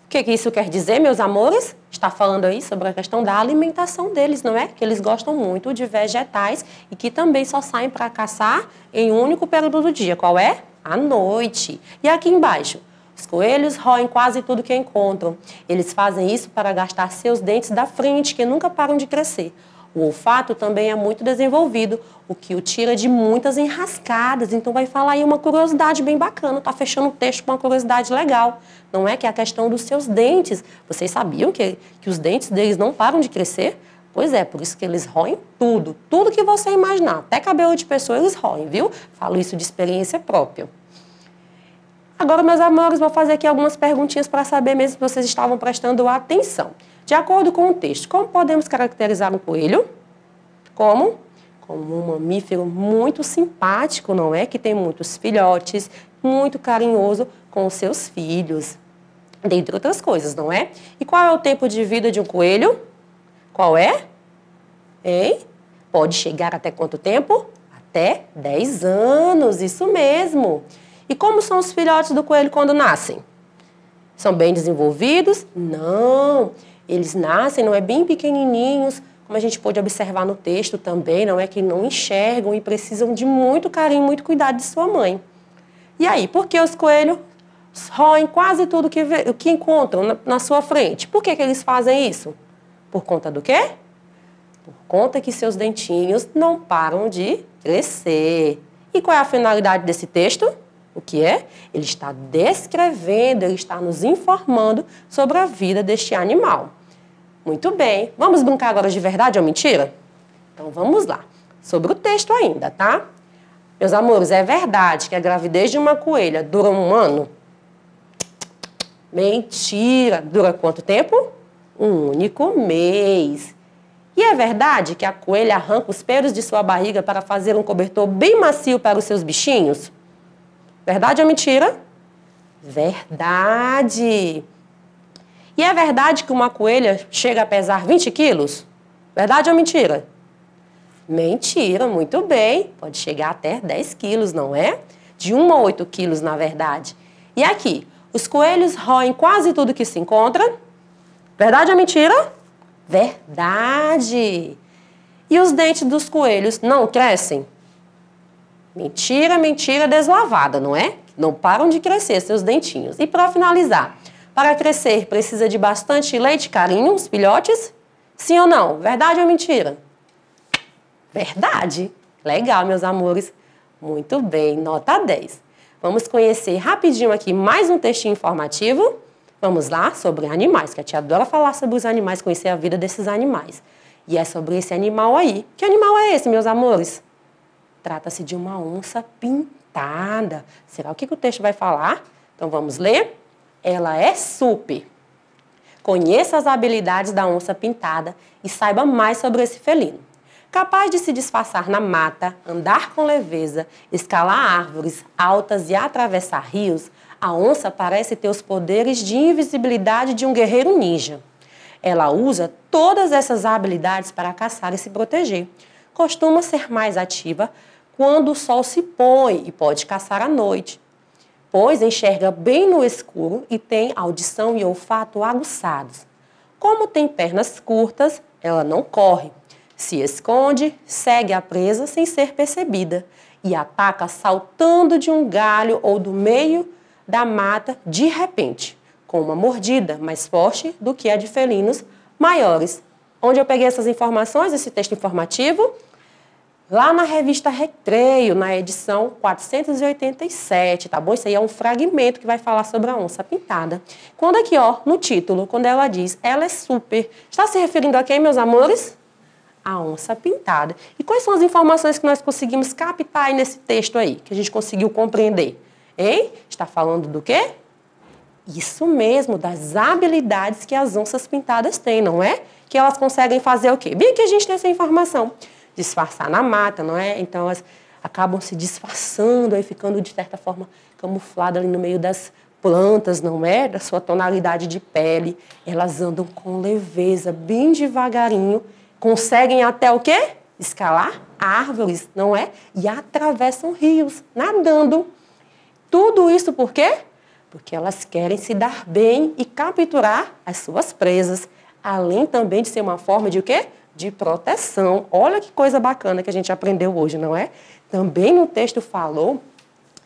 Speaker 2: O que isso quer dizer, meus amores? Está falando aí sobre a questão da alimentação deles, não é? Que eles gostam muito de vegetais e que também só saem para caçar em um único período do dia. Qual é? À noite. E aqui embaixo? Os coelhos roem quase tudo que encontram. Eles fazem isso para gastar seus dentes da frente, que nunca param de crescer. O olfato também é muito desenvolvido, o que o tira de muitas enrascadas. Então, vai falar aí uma curiosidade bem bacana. Está fechando o texto com uma curiosidade legal. Não é? Que é a questão dos seus dentes. Vocês sabiam que os dentes deles não param de crescer? Pois é, por isso que eles roem tudo. Tudo que você imaginar. Até cabelo de pessoa eles roem, viu? Falo isso de experiência própria. Agora, meus amores, vou fazer aqui algumas perguntinhas para saber mesmo se vocês estavam prestando atenção. De acordo com o texto, como podemos caracterizar um coelho? Como? Como um mamífero muito simpático, não é? Que tem muitos filhotes, muito carinhoso com os seus filhos, dentre outras coisas, não é? E qual é o tempo de vida de um coelho? Qual é? Hein? Pode chegar até quanto tempo? Até 10 anos, isso mesmo. E como são os filhotes do coelho quando nascem? São bem desenvolvidos? Não. Eles nascem, não é bem pequenininhos, como a gente pôde observar no texto também, não é que não enxergam e precisam de muito carinho, muito cuidado de sua mãe. E aí, por que os coelhos roem quase tudo que encontram na sua frente? Por que eles fazem isso? Por conta do quê? Por conta que seus dentinhos não param de crescer. E qual é a finalidade desse texto? O que é? Ele está descrevendo, ele está nos informando sobre a vida deste animal. Muito bem. Vamos brincar agora de verdade ou mentira? Então, vamos lá. Sobre o texto ainda, tá? Meus amores, é verdade que a gravidez de uma coelha dura 1 ano? Mentira. Dura quanto tempo? 1 único mês. E é verdade que a coelha arranca os pelos de sua barriga para fazer um cobertor bem macio para os seus bichinhos? Verdade ou mentira? Verdade. E é verdade que uma coelha chega a pesar 20 quilos? Verdade ou mentira? Mentira, muito bem. Pode chegar até 10 quilos, não é? De 1 a 8 quilos, na verdade. E aqui, os coelhos roem quase tudo que se encontra? Verdade ou mentira? Verdade. E os dentes dos coelhos não crescem? Mentira, mentira deslavada, não é? Não param de crescer seus dentinhos. E para finalizar, para crescer precisa de bastante leite e carinho, os filhotes? Sim ou não? Verdade ou mentira? Verdade. Legal, meus amores. Muito bem, nota 10. Vamos conhecer rapidinho aqui mais um textinho informativo. Vamos lá, sobre animais, que a tia adora falar sobre os animais, conhecer a vida desses animais. E é sobre esse animal aí. Que animal é esse, meus amores? Trata-se de uma onça pintada. Será o que o texto vai falar? Então, vamos ler? Ela é super. Conheça as habilidades da onça pintada e saiba mais sobre esse felino. Capaz de se disfarçar na mata, andar com leveza, escalar árvores altas e atravessar rios, a onça parece ter os poderes de invisibilidade de um guerreiro ninja. Ela usa todas essas habilidades para caçar e se proteger. Costuma ser mais ativa quando o sol se põe e pode caçar à noite, pois enxerga bem no escuro e tem audição e olfato aguçados. Como tem pernas curtas, ela não corre, se esconde, segue a presa sem ser percebida e ataca saltando de um galho ou do meio da mata de repente, com uma mordida mais forte do que a de felinos maiores. Onde eu peguei essas informações, esse texto informativo? Lá na revista Recreio, na edição 487, tá bom? Isso aí é um fragmento que vai falar sobre a onça pintada. Quando aqui, ó, no título, quando ela diz, ela é super, está se referindo a quem, meus amores? A onça pintada. E quais são as informações que nós conseguimos captar aí nesse texto aí, que a gente conseguiu compreender? Hein? Está falando do quê? Isso mesmo, das habilidades que as onças pintadas têm, não é? Que elas conseguem fazer o quê? Bem que a gente tem essa informação. Disfarçar na mata, não é? Então, elas acabam se disfarçando, aí ficando, de certa forma, camufladas ali no meio das plantas, não é? Da sua tonalidade de pele. Elas andam com leveza, bem devagarinho, conseguem até o quê? Escalar árvores, não é? E atravessam rios, nadando. Tudo isso por quê? Porque elas querem se dar bem e capturar as suas presas, além também de ser uma forma de o quê? De proteção. Olha que coisa bacana que a gente aprendeu hoje, não é? Também no texto falou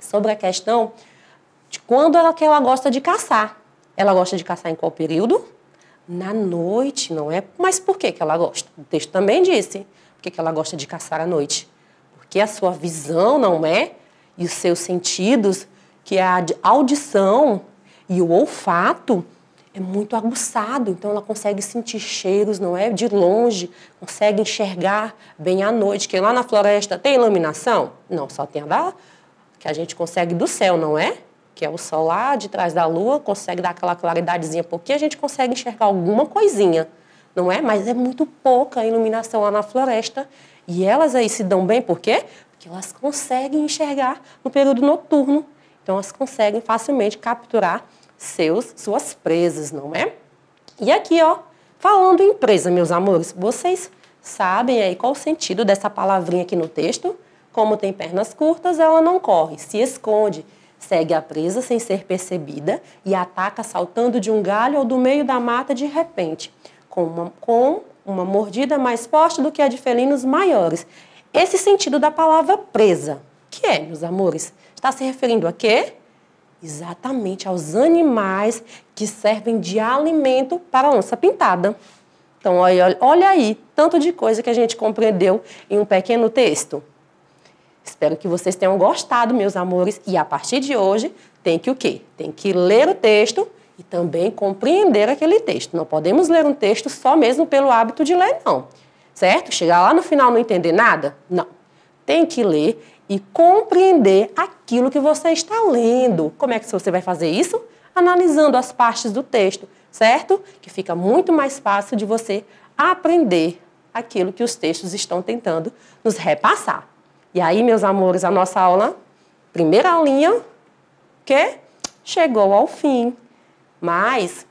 Speaker 2: sobre a questão de quando que ela gosta de caçar. Ela gosta de caçar em qual período? Na noite, não é? Mas por que ela gosta? O texto também disse. Por que ela gosta de caçar à noite? Porque a sua visão, não é? E os seus sentidos, que é a audição e o olfato, é muito aguçado, então ela consegue sentir cheiros, não é? De longe, consegue enxergar bem à noite. Que lá na floresta tem iluminação? Não, só tem a que a gente consegue do céu, não é? Que é o sol lá de trás da lua, consegue dar aquela claridadezinha, porque a gente consegue enxergar alguma coisinha, não é? Mas é muito pouca a iluminação lá na floresta. E elas aí se dão bem, por quê? Porque elas conseguem enxergar no período noturno. Então, elas conseguem facilmente capturar suas presas, não é? E aqui, ó, falando em presa, meus amores, vocês sabem aí qual o sentido dessa palavrinha aqui no texto? Como tem pernas curtas, ela não corre, se esconde, segue a presa sem ser percebida e ataca saltando de um galho ou do meio da mata de repente, com uma mordida mais forte do que a de felinos maiores. Esse sentido da palavra presa, que é, meus amores? Está se referindo a quê? Exatamente aos animais que servem de alimento para a onça pintada. Então, olha aí, tanto de coisa que a gente compreendeu em um pequeno texto. Espero que vocês tenham gostado, meus amores. E a partir de hoje, tem que o quê? Tem que ler o texto e também compreender aquele texto. Não podemos ler um texto só mesmo pelo hábito de ler, não. Certo? Chegar lá no final e não entender nada? Não. Tem que ler e compreender aquilo que você está lendo. Como é que você vai fazer isso? Analisando as partes do texto, certo? Que fica muito mais fácil de você aprender aquilo que os textos estão tentando nos repassar. E aí, meus amores, a nossa aula, primeira aulinha, que chegou ao fim. Mas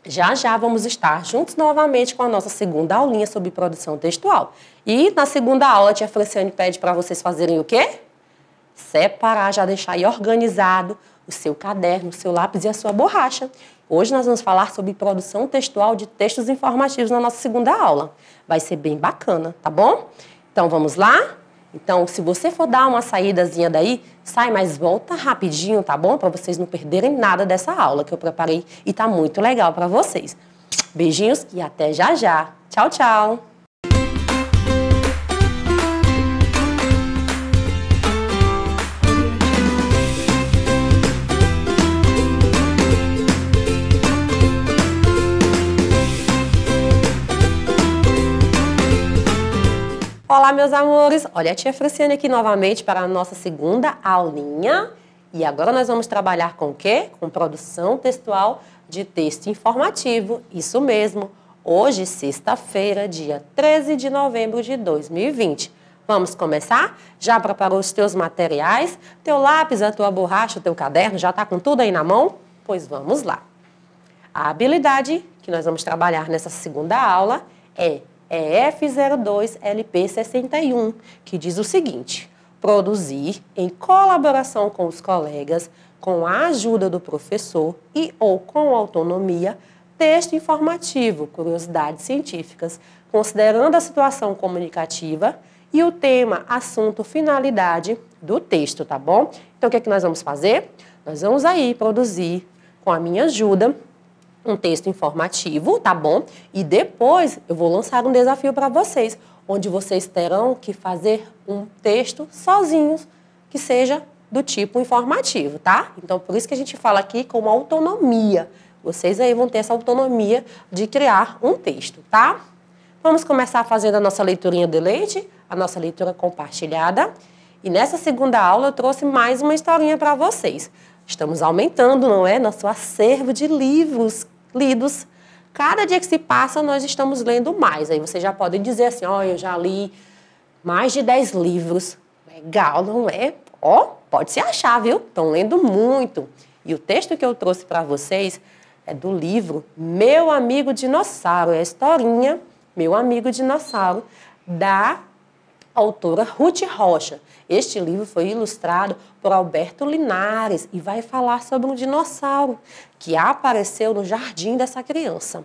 Speaker 2: já vamos estar juntos novamente com a nossa segunda aulinha sobre produção textual. E na segunda aula, a tia Franciane pede para vocês fazerem o quê? Separar, já deixar aí organizado o seu caderno, o seu lápis e a sua borracha. Hoje nós vamos falar sobre produção textual de textos informativos na nossa segunda aula. Vai ser bem bacana, tá bom? Então vamos lá? Então, se você for dar uma saídazinha daí, sai, mas volta rapidinho, tá bom? Para vocês não perderem nada dessa aula que eu preparei e tá muito legal para vocês. Beijinhos e até já já. Tchau, tchau! Olá, meus amores! Olha a tia Franciane aqui novamente para a nossa segunda aulinha. E agora nós vamos trabalhar com o quê? Com produção textual de texto informativo. Isso mesmo. Hoje, sexta-feira, dia 13 de novembro de 2020. Vamos começar? Já preparou os teus materiais? Teu lápis, a tua borracha, o teu caderno? Já está com tudo aí na mão? Pois vamos lá. A habilidade que nós vamos trabalhar nessa segunda aula é EF02LP61, que diz o seguinte: produzir em colaboração com os colegas, com a ajuda do professor e ou com autonomia, texto informativo, curiosidades científicas, considerando a situação comunicativa e o tema, assunto, finalidade do texto, tá bom? Então, o que é que nós vamos fazer? Nós vamos aí produzir, com a minha ajuda, um texto informativo, tá bom? E depois eu vou lançar um desafio para vocês, onde vocês terão que fazer um texto sozinhos, que seja do tipo informativo, tá? Então, por isso que a gente fala aqui com autonomia. Vocês aí vão ter essa autonomia de criar um texto, tá? Vamos começar fazendo a nossa leiturinha de leite, a nossa leitura compartilhada. E nessa segunda aula eu trouxe mais uma historinha para vocês. Estamos aumentando, não é? Nosso acervo de livros lidos. Cada dia que se passa, nós estamos lendo mais. Aí vocês já podem dizer assim, ó, eu já li mais de 10 livros. Legal, não é? Ó, pode se achar, viu? Estão lendo muito. E o texto que eu trouxe para vocês é do livro Meu Amigo Dinossauro. É a historinha Meu Amigo Dinossauro, da autora Ruth Rocha. Este livro foi ilustrado por Alberto Linares e vai falar sobre um dinossauro que apareceu no jardim dessa criança.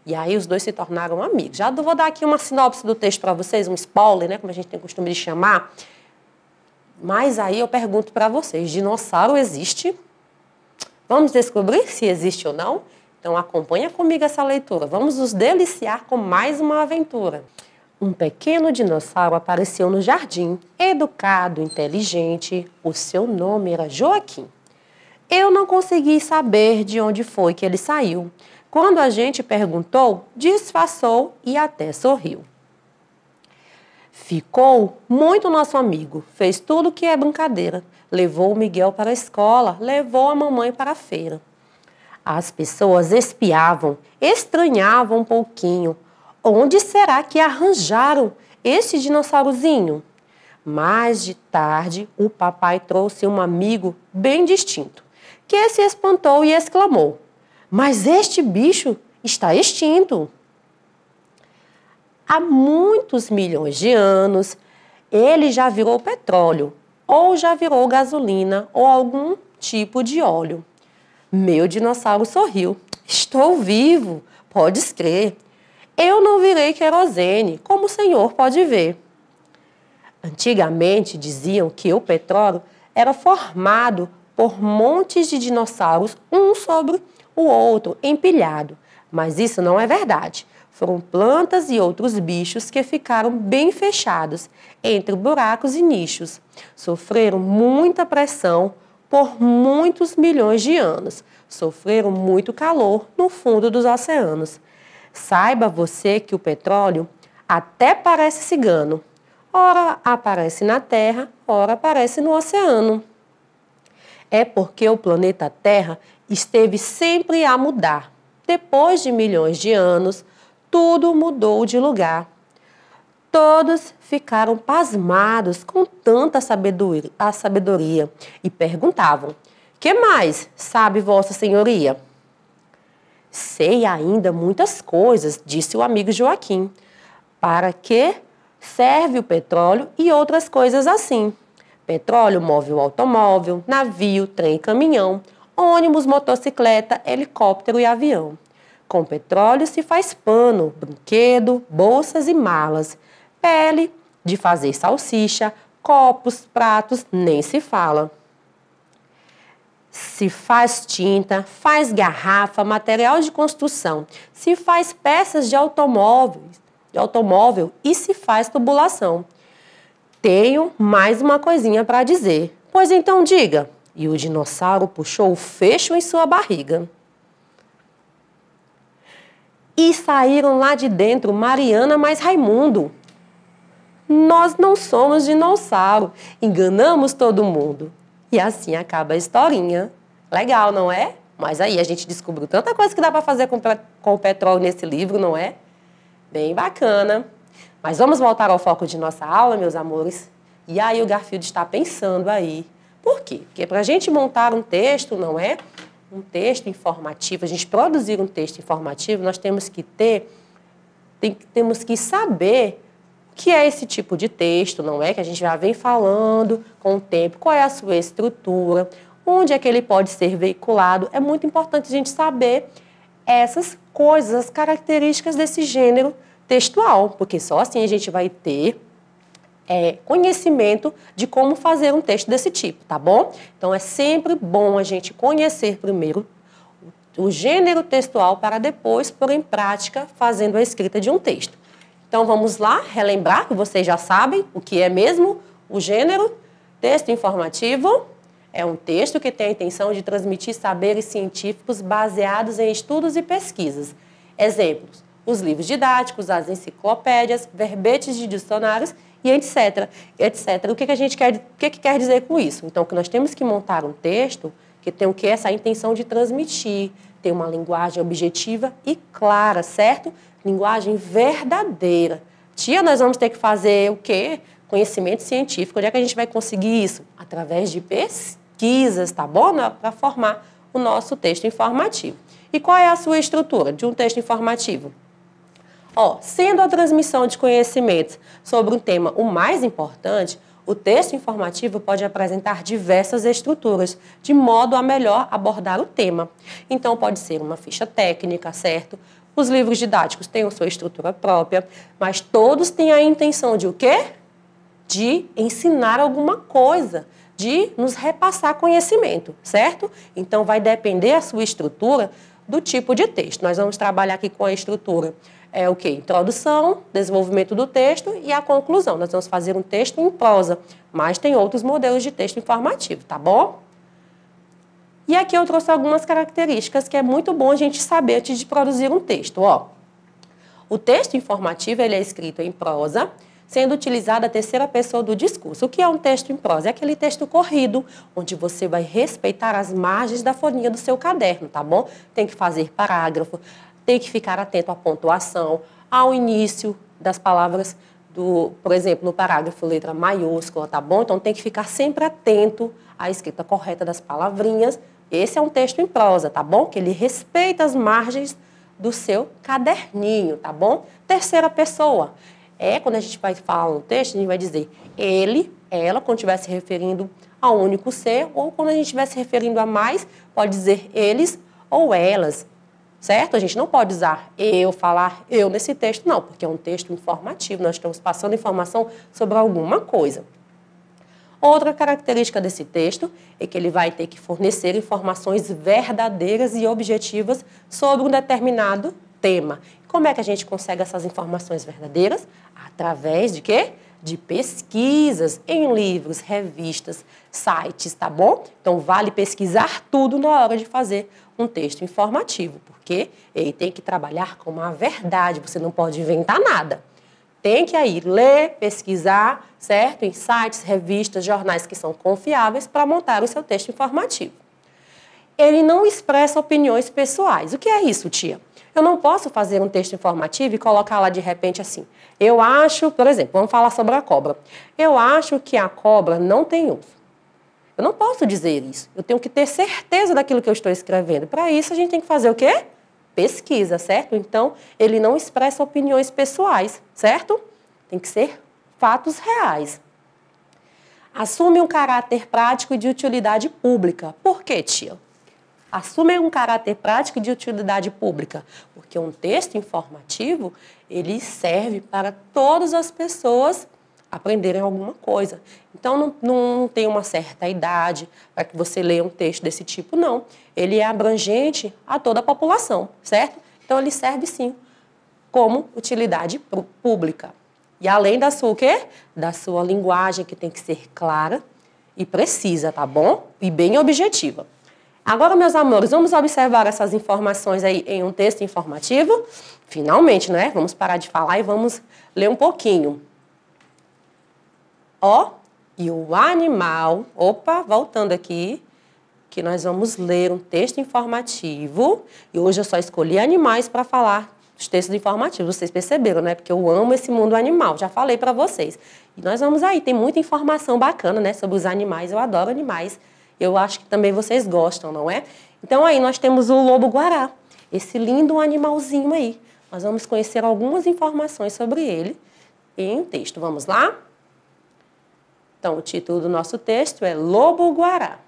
Speaker 2: E aí os dois se tornaram amigos. Já vou dar aqui uma sinopse do texto para vocês, um spoiler, né, como a gente tem costume de chamar. Mas aí eu pergunto para vocês, dinossauro existe? Vamos descobrir se existe ou não? Então acompanha comigo essa leitura. Vamos nos deliciar com mais uma aventura. Um pequeno dinossauro apareceu no jardim, educado, inteligente. O seu nome era Joaquim. Eu não consegui saber de onde foi que ele saiu. Quando a gente perguntou, disfarçou e até sorriu. Ficou muito nosso amigo, fez tudo que é brincadeira. Levou o Miguel para a escola, levou a mamãe para a feira. As pessoas espiavam, estranhavam um pouquinho. Onde será que arranjaram esse dinossaurozinho? Mais de tarde, o papai trouxe um amigo bem distinto, que se espantou e exclamou: mas este bicho está extinto. Há muitos milhões de anos, ele já virou petróleo, ou já virou gasolina, ou algum tipo de óleo. Meu dinossauro sorriu. Estou vivo, podes crer. Eu não virei querosene, como o senhor pode ver. Antigamente diziam que o petróleo era formado por montes de dinossauros, um sobre o outro, empilhado. Mas isso não é verdade. Foram plantas e outros bichos que ficaram bem fechados entre buracos e nichos. Sofreram muita pressão por muitos milhões de anos. Sofreram muito calor no fundo dos oceanos. Saiba você que o petróleo até parece cigano. Ora aparece na Terra, ora aparece no oceano. É porque o planeta Terra esteve sempre a mudar. Depois de milhões de anos, tudo mudou de lugar. Todos ficaram pasmados com tanta sabedoria e perguntavam: que mais sabe Vossa Senhoria? Sei ainda muitas coisas, disse o amigo Joaquim. Para que serve o petróleo e outras coisas assim? Petróleo move o automóvel, navio, trem, caminhão, ônibus, motocicleta, helicóptero e avião. Com petróleo se faz pano, brinquedo, bolsas e malas, pele de fazer salsicha, copos, pratos, nem se fala. Se faz tinta, faz garrafa, material de construção, se faz peças de automóvel e se faz tubulação. Tenho mais uma coisinha para dizer. Pois então diga. E o dinossauro puxou o fecho em sua barriga. E saíram lá de dentro Mariana mais Raimundo. Nós não somos dinossauro, enganamos todo mundo. E assim acaba a historinha. Legal, não é? Mas aí a gente descobriu tanta coisa que dá para fazer com o petróleo nesse livro, não é? Bem bacana. Mas vamos voltar ao foco de nossa aula, meus amores. E aí o Garfield está pensando aí. Por quê? Porque para a gente montar um texto, não é? um texto informativo, a gente produzir um texto informativo, nós temos que temos que saber o que é esse tipo de texto, não é? Que a gente já vem falando com o tempo, qual é a sua estrutura, onde é que ele pode ser veiculado. É muito importante a gente saber essas coisas, as características desse gênero textual, porque só assim a gente vai ter conhecimento de como fazer um texto desse tipo, tá bom? Então, é sempre bom a gente conhecer primeiro o gênero textual para depois pôr em prática fazendo a escrita de um texto. Então, vamos lá relembrar que vocês já sabem o que é mesmo o gênero. Texto informativo é um texto que tem a intenção de transmitir saberes científicos baseados em estudos e pesquisas. Exemplos: os livros didáticos, as enciclopédias, verbetes de dicionários e etc, etc. O que a gente quer dizer com isso? Então, que nós temos que montar um texto que tem o que? Essa intenção de transmitir, tem uma linguagem objetiva e clara, certo? Linguagem verdadeira. Tia, nós vamos ter que fazer o quê? Conhecimento científico. Onde é que a gente vai conseguir isso? Através de pesquisas, tá bom? Para formar o nosso texto informativo. E qual é a sua estrutura de um texto informativo? Sendo a transmissão de conhecimentos sobre um tema o mais importante, o texto informativo pode apresentar diversas estruturas, de modo a melhor abordar o tema. Então, pode ser uma ficha técnica, certo? Os livros didáticos têm a sua estrutura própria, mas todos têm a intenção de o quê? De ensinar alguma coisa, de nos repassar conhecimento, certo? Então, vai depender a sua estrutura do tipo de texto. Nós vamos trabalhar aqui com a estrutura o quê? Introdução, desenvolvimento do texto e a conclusão. Nós vamos fazer um texto em prosa, mas tem outros modelos de texto informativo, tá bom? E aqui eu trouxe algumas características que é muito bom a gente saber antes de produzir um texto. O texto informativo ele é escrito em prosa, sendo utilizada a terceira pessoa do discurso. O que é um texto em prosa? É aquele texto corrido, onde você vai respeitar as margens da folhinha do seu caderno, tá bom? Tem que fazer parágrafo, tem que ficar atento à pontuação, ao início das palavras, por exemplo, no parágrafo, letra maiúscula, tá bom? Então, tem que ficar sempre atento à escrita correta das palavrinhas. Esse é um texto em prosa, tá bom? Que ele respeita as margens do seu caderninho, tá bom? Terceira pessoa. Quando a gente vai falar um texto, a gente vai dizer ele, ela, quando estiver se referindo a um único ser, ou quando a gente estiver se referindo a mais, pode dizer eles ou elas. Certo? A gente não pode usar falar eu nesse texto, não, porque é um texto informativo, nós estamos passando informação sobre alguma coisa. Outra característica desse texto é que ele vai ter que fornecer informações verdadeiras e objetivas sobre um determinado tema. Como é que a gente consegue essas informações verdadeiras? Através de quê? De pesquisas em livros, revistas, sites, tá bom? Então, vale pesquisar tudo na hora de fazer um texto informativo, porque ele tem que trabalhar com a verdade, você não pode inventar nada. Tem que aí ler, pesquisar, certo? Em sites, revistas, jornais que são confiáveis para montar o seu texto informativo. Ele não expressa opiniões pessoais. O que é isso, tia? Eu não posso fazer um texto informativo e colocar lá de repente assim. Eu acho, por exemplo, vamos falar sobre a cobra. Eu acho que a cobra não tem ovo. Eu não posso dizer isso. Eu tenho que ter certeza daquilo que eu estou escrevendo. Para isso, a gente tem que fazer o quê? Pesquisa, certo? Então, ele não expressa opiniões pessoais, certo? Tem que ser fatos reais. Assume um caráter prático e de utilidade pública. Por quê, tia? Assume um caráter prático e de utilidade pública, porque um texto informativo, ele serve para todas as pessoas aprenderem alguma coisa. Então, não tem uma certa idade para que você leia um texto desse tipo, não. Ele é abrangente a toda a população, certo? Então, ele serve, sim, como utilidade pública. E além da sua, o quê? Da sua linguagem, que tem que ser clara e precisa, tá bom? E bem objetiva. Agora, meus amores, vamos observar essas informações aí em um texto informativo? Finalmente, né? Vamos parar de falar e vamos ler um pouquinho. E o animal... Opa, voltando aqui, que nós vamos ler um texto informativo. E hoje eu só escolhi animais para falar dos textos informativos. Vocês perceberam, né? Porque eu amo esse mundo animal, já falei para vocês. E nós vamos aí, tem muita informação bacana, né? Sobre os animais, eu adoro animais. Eu acho que também vocês gostam, não é? Então aí nós temos o lobo-guará, esse lindo animalzinho aí. Nós vamos conhecer algumas informações sobre ele em um texto. Vamos lá? Então o título do nosso texto é Lobo-guará.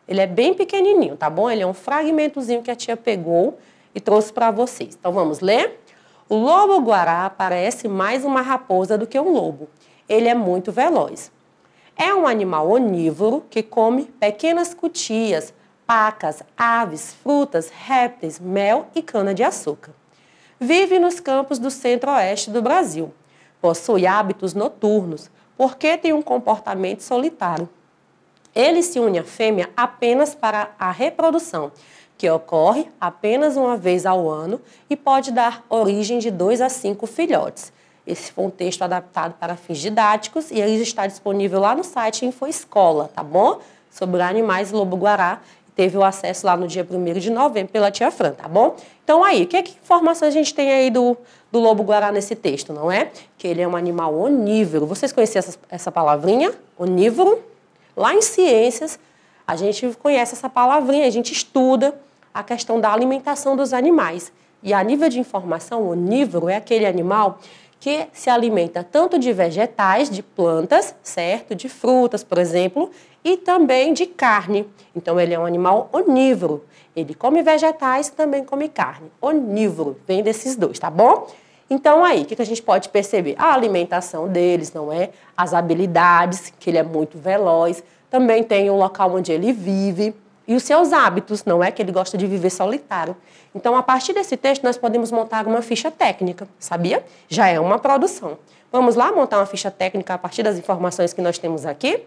Speaker 2: Ele é bem pequenininho, tá bom? Ele é um fragmentozinho que a tia pegou e trouxe para vocês. Então vamos ler? O lobo-guará parece mais uma raposa do que um lobo. Ele é muito veloz. É um animal onívoro que come pequenas cutias, pacas, aves, frutas, répteis, mel e cana-de-açúcar. Vive nos campos do centro-oeste do Brasil. Possui hábitos noturnos, porque tem um comportamento solitário. Ele se une à fêmea apenas para a reprodução, que ocorre apenas uma vez ao ano e pode dar origem de 2 a 5 filhotes. Esse foi um texto adaptado para fins didáticos e ele está disponível lá no site InfoEscola, tá bom? Sobre animais lobo-guará. Teve o acesso lá no dia 1º de novembro pela tia Fran, tá bom? Então aí, que informações a gente tem aí do lobo-guará nesse texto, não é? Que ele é um animal onívoro. Vocês conheciam essa palavrinha? Onívoro? Lá em ciências, a gente conhece essa palavrinha, a gente estuda a questão da alimentação dos animais. E a nível de informação, onívoro é aquele animal que se alimenta tanto de vegetais, de plantas, certo? De frutas, por exemplo, e também de carne. Então, ele é um animal onívoro. Ele come vegetais e também come carne. Onívoro, vem desses dois, tá bom? Então, aí, o que a gente pode perceber? A alimentação deles, não é? As habilidades, que ele é muito veloz. Também tem o local onde ele vive. E os seus hábitos, não é? Que ele gosta de viver solitário. Então, a partir desse texto, nós podemos montar uma ficha técnica, sabia? Já é uma produção. Vamos lá montar uma ficha técnica a partir das informações que nós temos aqui?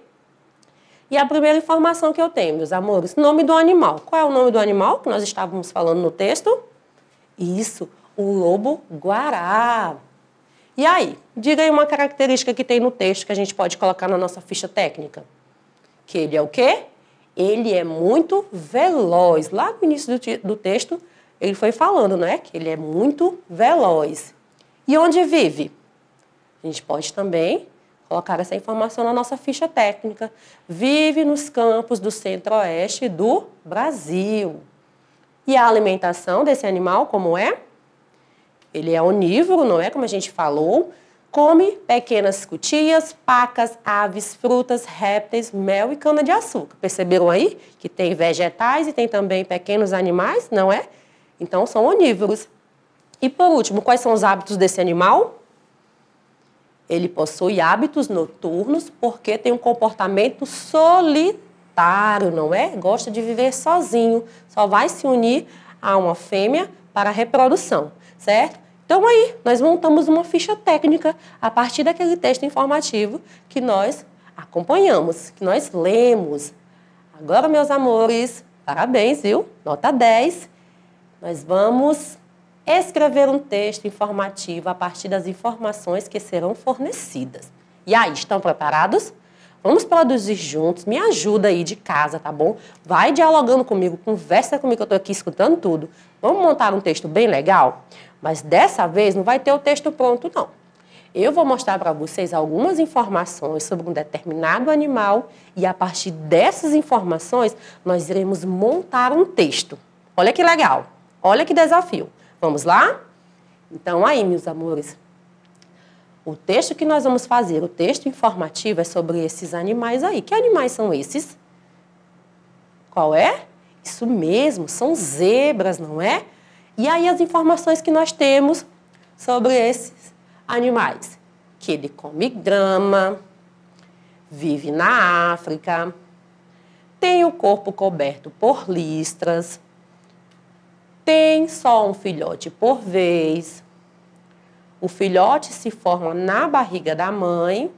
Speaker 2: E a primeira informação que eu tenho, meus amores, nome do animal. Qual é o nome do animal que nós estávamos falando no texto? Isso, o lobo-guará. E aí, diga aí uma característica que tem no texto que a gente pode colocar na nossa ficha técnica. Que ele é o quê? Ele é muito veloz. Lá no início do texto, ele foi falando, né? Que ele é muito veloz. E onde vive? A gente pode também colocar essa informação na nossa ficha técnica. Vive nos campos do centro-oeste do Brasil. E a alimentação desse animal, como é? Ele é onívoro, não é? Como a gente falou. Come pequenas cutias, pacas, aves, frutas, répteis, mel e cana-de-açúcar. Perceberam aí que tem vegetais e tem também pequenos animais, não é? Então, são onívoros. E, por último, quais são os hábitos desse animal? Ele possui hábitos noturnos porque tem um comportamento solitário, não é? Gosta de viver sozinho, só vai se unir a uma fêmea para a reprodução, certo? Então aí, nós montamos uma ficha técnica a partir daquele texto informativo que nós acompanhamos, que nós lemos. Agora, meus amores, parabéns, viu? Nota 10. Nós vamos escrever um texto informativo a partir das informações que serão fornecidas. E aí, estão preparados? Vamos produzir juntos, me ajuda aí de casa, tá bom? Vai dialogando comigo, conversa comigo que eu estou aqui escutando tudo. Vamos montar um texto bem legal? Mas dessa vez não vai ter o texto pronto, não. Eu vou mostrar para vocês algumas informações sobre um determinado animal e a partir dessas informações nós iremos montar um texto. Olha que legal, olha que desafio. Vamos lá? Então aí, meus amores, o texto que nós vamos fazer, o texto informativo é sobre esses animais aí. Que animais são esses? Qual é? Isso mesmo, são zebras, não é? E aí as informações que nós temos sobre esses animais. Que ele come grama, vive na África, tem o corpo coberto por listras, tem só um filhote por vez, o filhote se forma na barriga da mãe,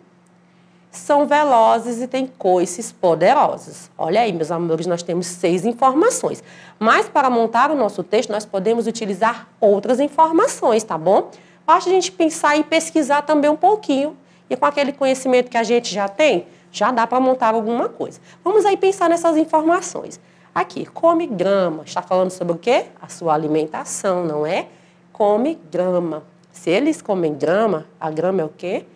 Speaker 2: são velozes e têm coices poderosos. Olha aí, meus amores, nós temos 6 informações. Mas para montar o nosso texto, nós podemos utilizar outras informações, tá bom? Basta a gente pensar e pesquisar também um pouquinho. E com aquele conhecimento que a gente já tem, já dá para montar alguma coisa. Vamos aí pensar nessas informações. Aqui, come grama. Está falando sobre o quê? A sua alimentação, não é? Come grama. Se eles comem grama, a grama é o quê?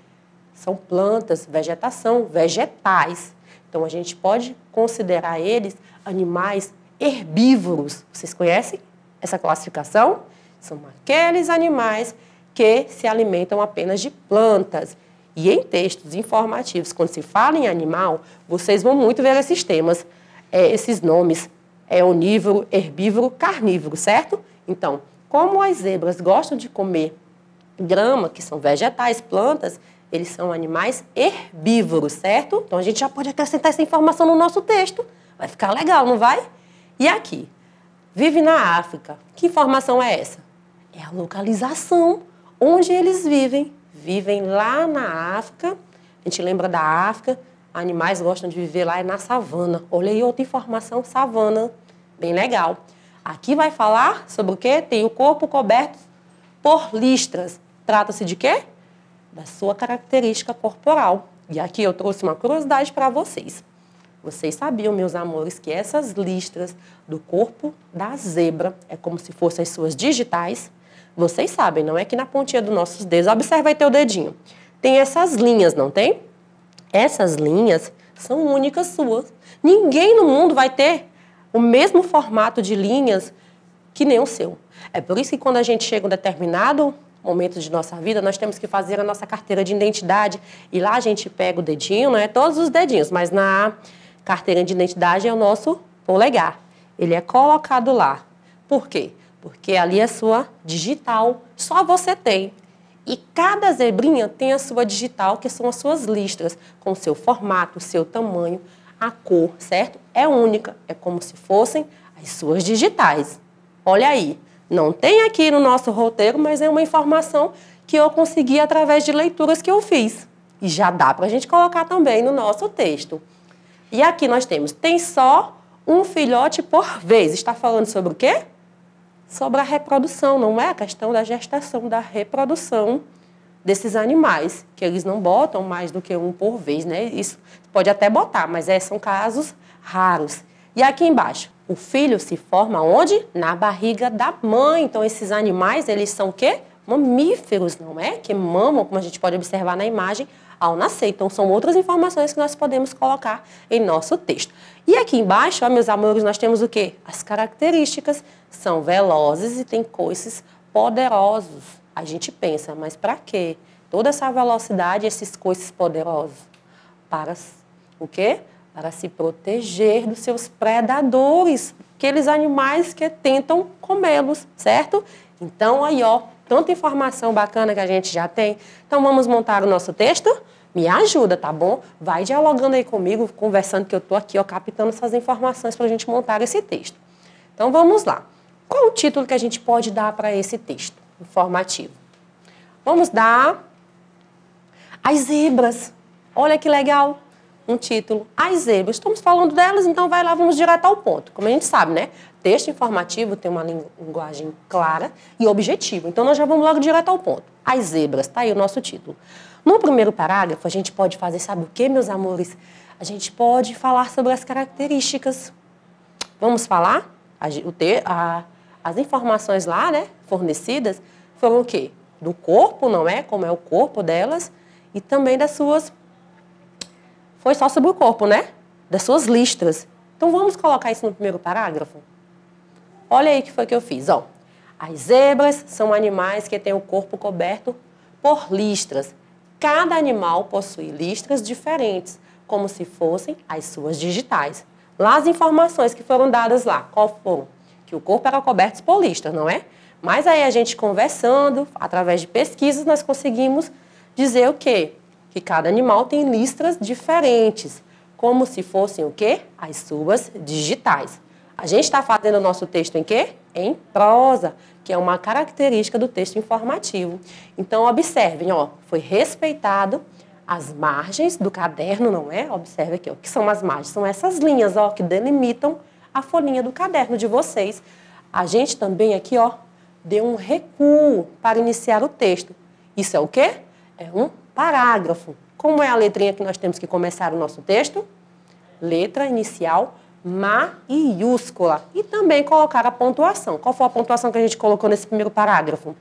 Speaker 2: São plantas, vegetação, vegetais. Então, a gente pode considerar eles animais herbívoros. Vocês conhecem essa classificação? São aqueles animais que se alimentam apenas de plantas. E em textos informativos, quando se fala em animal, vocês vão muito ver esses temas, esses nomes, onívoro, herbívoro, carnívoro, certo? Então, como as zebras gostam de comer grama, que são vegetais, plantas, eles são animais herbívoros, certo? Então, a gente já pode acrescentar essa informação no nosso texto. Vai ficar legal, não vai? E aqui, vive na África. Que informação é essa? É a localização, onde eles vivem. Vivem lá na África. A gente lembra da África, animais gostam de viver lá na savana. Olha aí outra informação, savana, bem legal. Aqui vai falar sobre o quê? Tem o corpo coberto por listras. Trata-se de quê? Da sua característica corporal. E aqui eu trouxe uma curiosidade para vocês. Vocês sabiam, meus amores, que essas listras do corpo da zebra é como se fossem as suas digitais? Vocês sabem, não é que na pontinha dos nossos dedos, observa aí teu dedinho, tem essas linhas, não tem? Essas linhas são únicas suas. Ninguém no mundo vai ter o mesmo formato de linhas que nem o seu. É por isso que quando a gente chega a um determinado momento de nossa vida, nós temos que fazer a nossa carteira de identidade. E lá a gente pega o dedinho, não é todos os dedinhos, mas na carteira de identidade é o nosso polegar. Ele é colocado lá. Por quê? Porque ali é a sua digital, só você tem. E cada zebrinha tem a sua digital, que são as suas listras, com o seu formato, o seu tamanho, a cor, certo? É única, é como se fossem as suas digitais. Olha aí, não tem aqui no nosso roteiro, mas é uma informação que eu consegui através de leituras que eu fiz. E já dá para a gente colocar também no nosso texto. E aqui nós temos, tem só um filhote por vez. Está falando sobre o quê? Sobre a reprodução, não é a questão da gestação, da reprodução desses animais, que eles não botam mais do que um por vez, né? Isso pode até botar, mas são casos raros. E aqui embaixo, o filho se forma onde? Na barriga da mãe. Então, esses animais, eles são o quê? Mamíferos, não é? Que mamam, como a gente pode observar na imagem, ao nascer. Então, são outras informações que nós podemos colocar em nosso texto. E aqui embaixo, ó, meus amores, nós temos o quê? As características. São velozes e têm coices poderosos. A gente pensa, mas para quê? Toda essa velocidade, esses coices poderosos? Para o quê? Para se proteger dos seus predadores, aqueles animais que tentam comê-los, certo? Então, aí, ó, tanta informação bacana que a gente já tem. Então, vamos montar o nosso texto? Me ajuda, tá bom? Vai dialogando aí comigo, conversando, que eu tô aqui, ó, captando essas informações para a gente montar esse texto. Então, vamos lá. Qual o título que a gente pode dar para esse texto informativo? Vamos dar As Zebras. Olha que legal, um título. As Zebras. Estamos falando delas, então vai lá, vamos direto ao ponto. Como a gente sabe, né? Texto informativo tem uma linguagem clara e objetiva. Então, nós já vamos logo direto ao ponto. As Zebras, tá aí o nosso título. No primeiro parágrafo, a gente pode fazer, sabe o quê, meus amores? A gente pode falar sobre as características. Vamos falar? As informações lá, né, fornecidas, foram o quê? Do corpo, não é? Como é o corpo delas. E também das suas... Foi só sobre o corpo, né? Das suas listras. Então, vamos colocar isso no primeiro parágrafo? Olha aí o que foi que eu fiz, ó. As zebras são animais que têm o corpo coberto por listras. Cada animal possui listras diferentes, como se fossem as suas digitais. Lá as informações que foram dadas lá, qual foram? Que o corpo era coberto por listras, não é? Mas aí a gente conversando, através de pesquisas, nós conseguimos dizer o quê? Que cada animal tem listras diferentes, como se fossem o quê? As suas digitais. A gente está fazendo o nosso texto em quê? Em prosa, que é uma característica do texto informativo. Então, observem, ó, foi respeitado as margens do caderno, não é? Observe aqui, ó, o que são as margens? São essas linhas, ó, que delimitam a folhinha do caderno de vocês. A gente também aqui, ó, deu um recuo para iniciar o texto. Isso é o quê? É um parágrafo. Como é a letrinha que nós temos que começar o nosso texto? Letra inicial maiúscula. E também colocar a pontuação. Qual foi a pontuação que a gente colocou nesse primeiro parágrafo?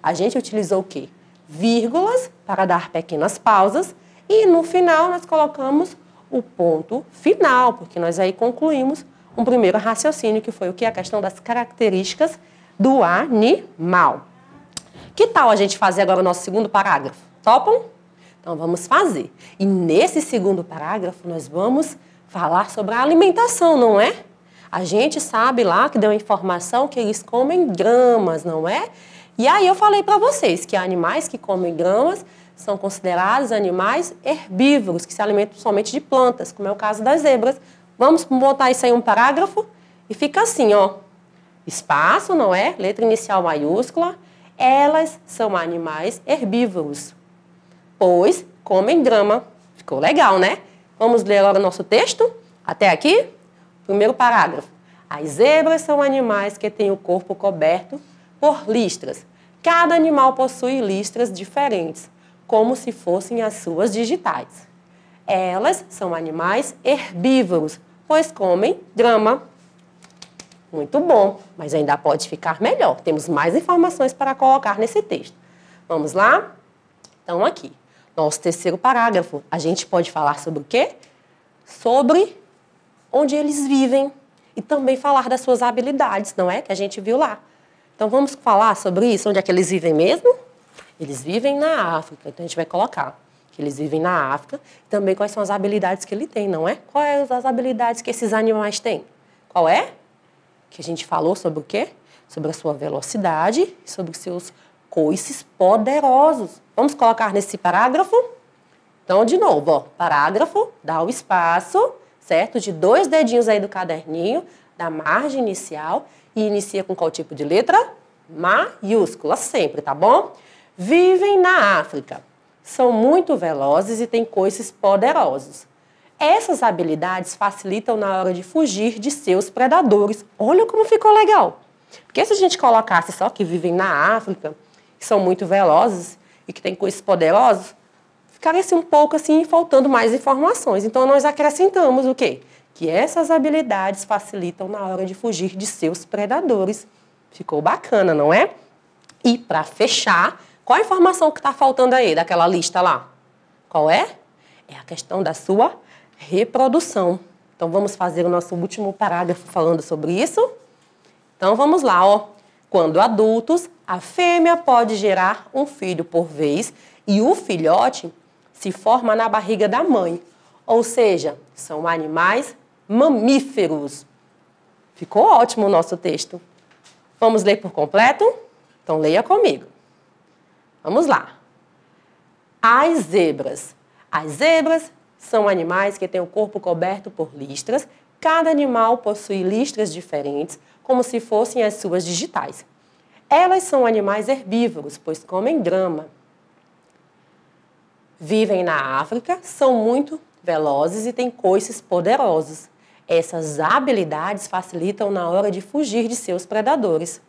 Speaker 2: A gente utilizou o quê? Vírgulas para dar pequenas pausas e no final nós colocamos o ponto final, porque nós aí concluímos um primeiro raciocínio, que foi o que? A questão das características do animal. Que tal a gente fazer agora o nosso segundo parágrafo? Topam? Então, vamos fazer. E nesse segundo parágrafo, nós vamos falar sobre a alimentação, não é? A gente sabe lá que deu a informação que eles comem gramas, não é? E aí eu falei para vocês que animais que comem gramas são considerados animais herbívoros, que se alimentam somente de plantas, como é o caso das zebras. Vamos botar isso aí em um parágrafo e fica assim, ó. Espaço, não é? Letra inicial maiúscula. Elas são animais herbívoros, pois comem grama. Ficou legal, né? Vamos ler agora o nosso texto? Até aqui? Primeiro parágrafo. As zebras são animais que têm o corpo coberto por listras. Cada animal possui listras diferentes, como se fossem as suas digitais. Elas são animais herbívoros, pois comem grama. Muito bom, mas ainda pode ficar melhor. Temos mais informações para colocar nesse texto. Vamos lá? Então, aqui, nosso terceiro parágrafo. A gente pode falar sobre o quê? Sobre onde eles vivem e também falar das suas habilidades, não é? Que a gente viu lá. Então, vamos falar sobre isso, onde é que eles vivem mesmo? Eles vivem na África, então a gente vai colocar que eles vivem na África e também quais são as habilidades que ele tem, não é? Quais as habilidades que esses animais têm? Qual é? Que a gente falou sobre o quê? Sobre a sua velocidade, sobre os seus coices poderosos. Vamos colocar nesse parágrafo? Então, de novo, ó, parágrafo, dá o espaço, certo? De 2 dedinhos aí do caderninho, da margem inicial, e inicia com qual tipo de letra? Maiúscula, sempre, tá bom? Vivem na África. São muito velozes e têm coices poderosos. Essas habilidades facilitam na hora de fugir de seus predadores. Olha como ficou legal. Porque se a gente colocasse só que vivem na África, que são muito velozes e que têm coices poderosos, ficaria um pouco assim, faltando mais informações. Então, nós acrescentamos o quê? Que essas habilidades facilitam na hora de fugir de seus predadores. Ficou bacana, não é? E para fechar, qual a informação que está faltando aí daquela lista lá? Qual é? É a questão da sua reprodução. Então, vamos fazer o nosso último parágrafo falando sobre isso? Então, vamos lá, ó. Quando adultos, a fêmea pode gerar um filho por vez e o filhote se forma na barriga da mãe. Ou seja, são animais mamíferos. Ficou ótimo o nosso texto. Vamos ler por completo? Então, leia comigo. Vamos lá. As zebras. As zebras são animais que têm o corpo coberto por listras. Cada animal possui listras diferentes, como se fossem as suas digitais. Elas são animais herbívoros, pois comem grama. Vivem na África, são muito velozes e têm coices poderosos. Essas habilidades facilitam na hora de fugir de seus predadores.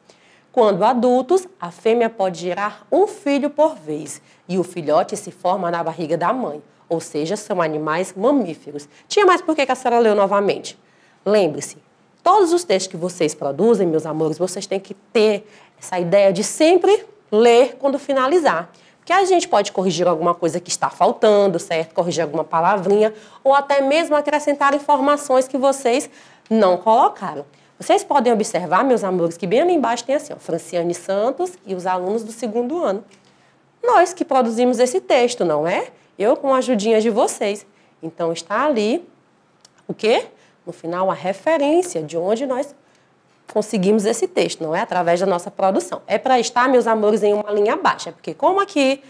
Speaker 2: Quando adultos, a fêmea pode gerar um filho por vez e o filhote se forma na barriga da mãe, ou seja, são animais mamíferos. Tinha mais por que a senhora leu novamente? Lembre-se, todos os textos que vocês produzem, meus amores, vocês têm que ter essa ideia de sempre ler quando finalizar. Porque a gente pode corrigir alguma coisa que está faltando, certo? Corrigir alguma palavrinha, ou até mesmo acrescentar informações que vocês não colocaram. Vocês podem observar, meus amores, que bem ali embaixo tem assim, ó, Franciane Santos e os alunos do 2º ano. Nós que produzimos esse texto, não é? Eu com a ajudinha de vocês. Então, está ali, o quê? No final, a referência de onde nós conseguimos esse texto, não é? Através da nossa produção. É para estar, meus amores, em uma linha baixa, porque como aqui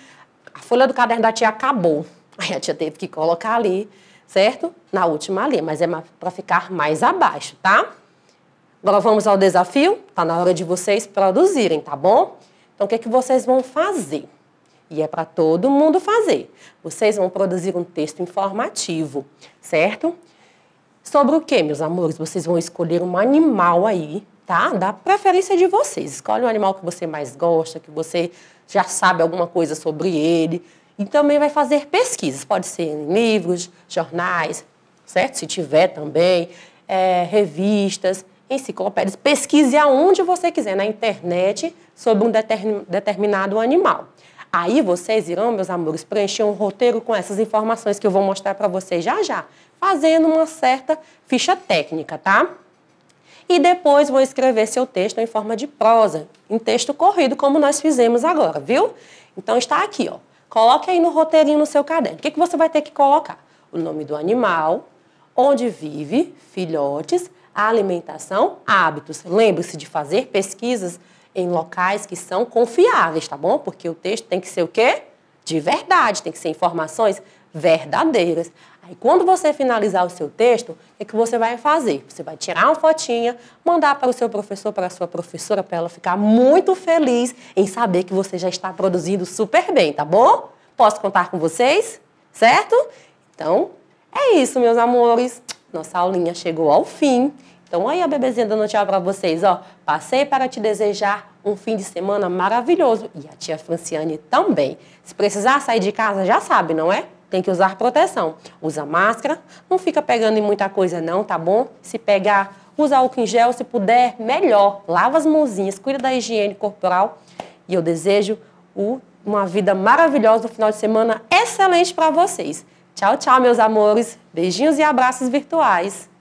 Speaker 2: a folha do caderno da tia acabou, aí a tia teve que colocar ali, certo? Na última linha, mas é para ficar mais abaixo, tá? Agora vamos ao desafio? Está na hora de vocês produzirem, tá bom? Então, o que é que vocês vão fazer? E é para todo mundo fazer. Vocês vão produzir um texto informativo, certo? Sobre o quê, meus amores? Vocês vão escolher um animal aí, tá? Da preferência de vocês. Escolhe um animal que você mais gosta, que você já sabe alguma coisa sobre ele. E também vai fazer pesquisas. Pode ser em livros, jornais, certo? Se tiver também, revistas, enciclopédias. Pesquise aonde você quiser, na internet, sobre um determinado animal. Aí vocês irão, meus amores, preencher um roteiro com essas informações que eu vou mostrar para vocês já já, fazendo uma certa ficha técnica, tá? e depois vou escrever seu texto em forma de prosa, em texto corrido, como nós fizemos agora, viu? Então está aqui, ó. Coloque aí no roteirinho no seu caderno. O que você vai ter que colocar? O nome do animal, onde vive, filhotes, a alimentação, hábitos. Lembre-se de fazer pesquisas em locais que são confiáveis, tá bom? Porque o texto tem que ser o quê? De verdade, tem que ser informações verdadeiras. Aí, quando você finalizar o seu texto, o que você vai fazer? Você vai tirar uma fotinha, mandar para o seu professor, para a sua professora, para ela ficar muito feliz em saber que você já está produzindo super bem, tá bom? Posso contar com vocês? Certo? Então, é isso, meus amores. Nossa aulinha chegou ao fim. Então, aí a bebezinha dando tchau para vocês, ó. Passei para te desejar um fim de semana maravilhoso. E a tia Franciane também. Se precisar sair de casa, já sabe, não é? Tem que usar proteção. Usa máscara, não fica pegando em muita coisa não, tá bom? Se pegar, usa álcool em gel, se puder, melhor. Lava as mãozinhas, cuida da higiene corporal. E eu desejo uma vida maravilhosa, um final de semana excelente para vocês. Tchau, tchau, meus amores. Beijinhos e abraços virtuais.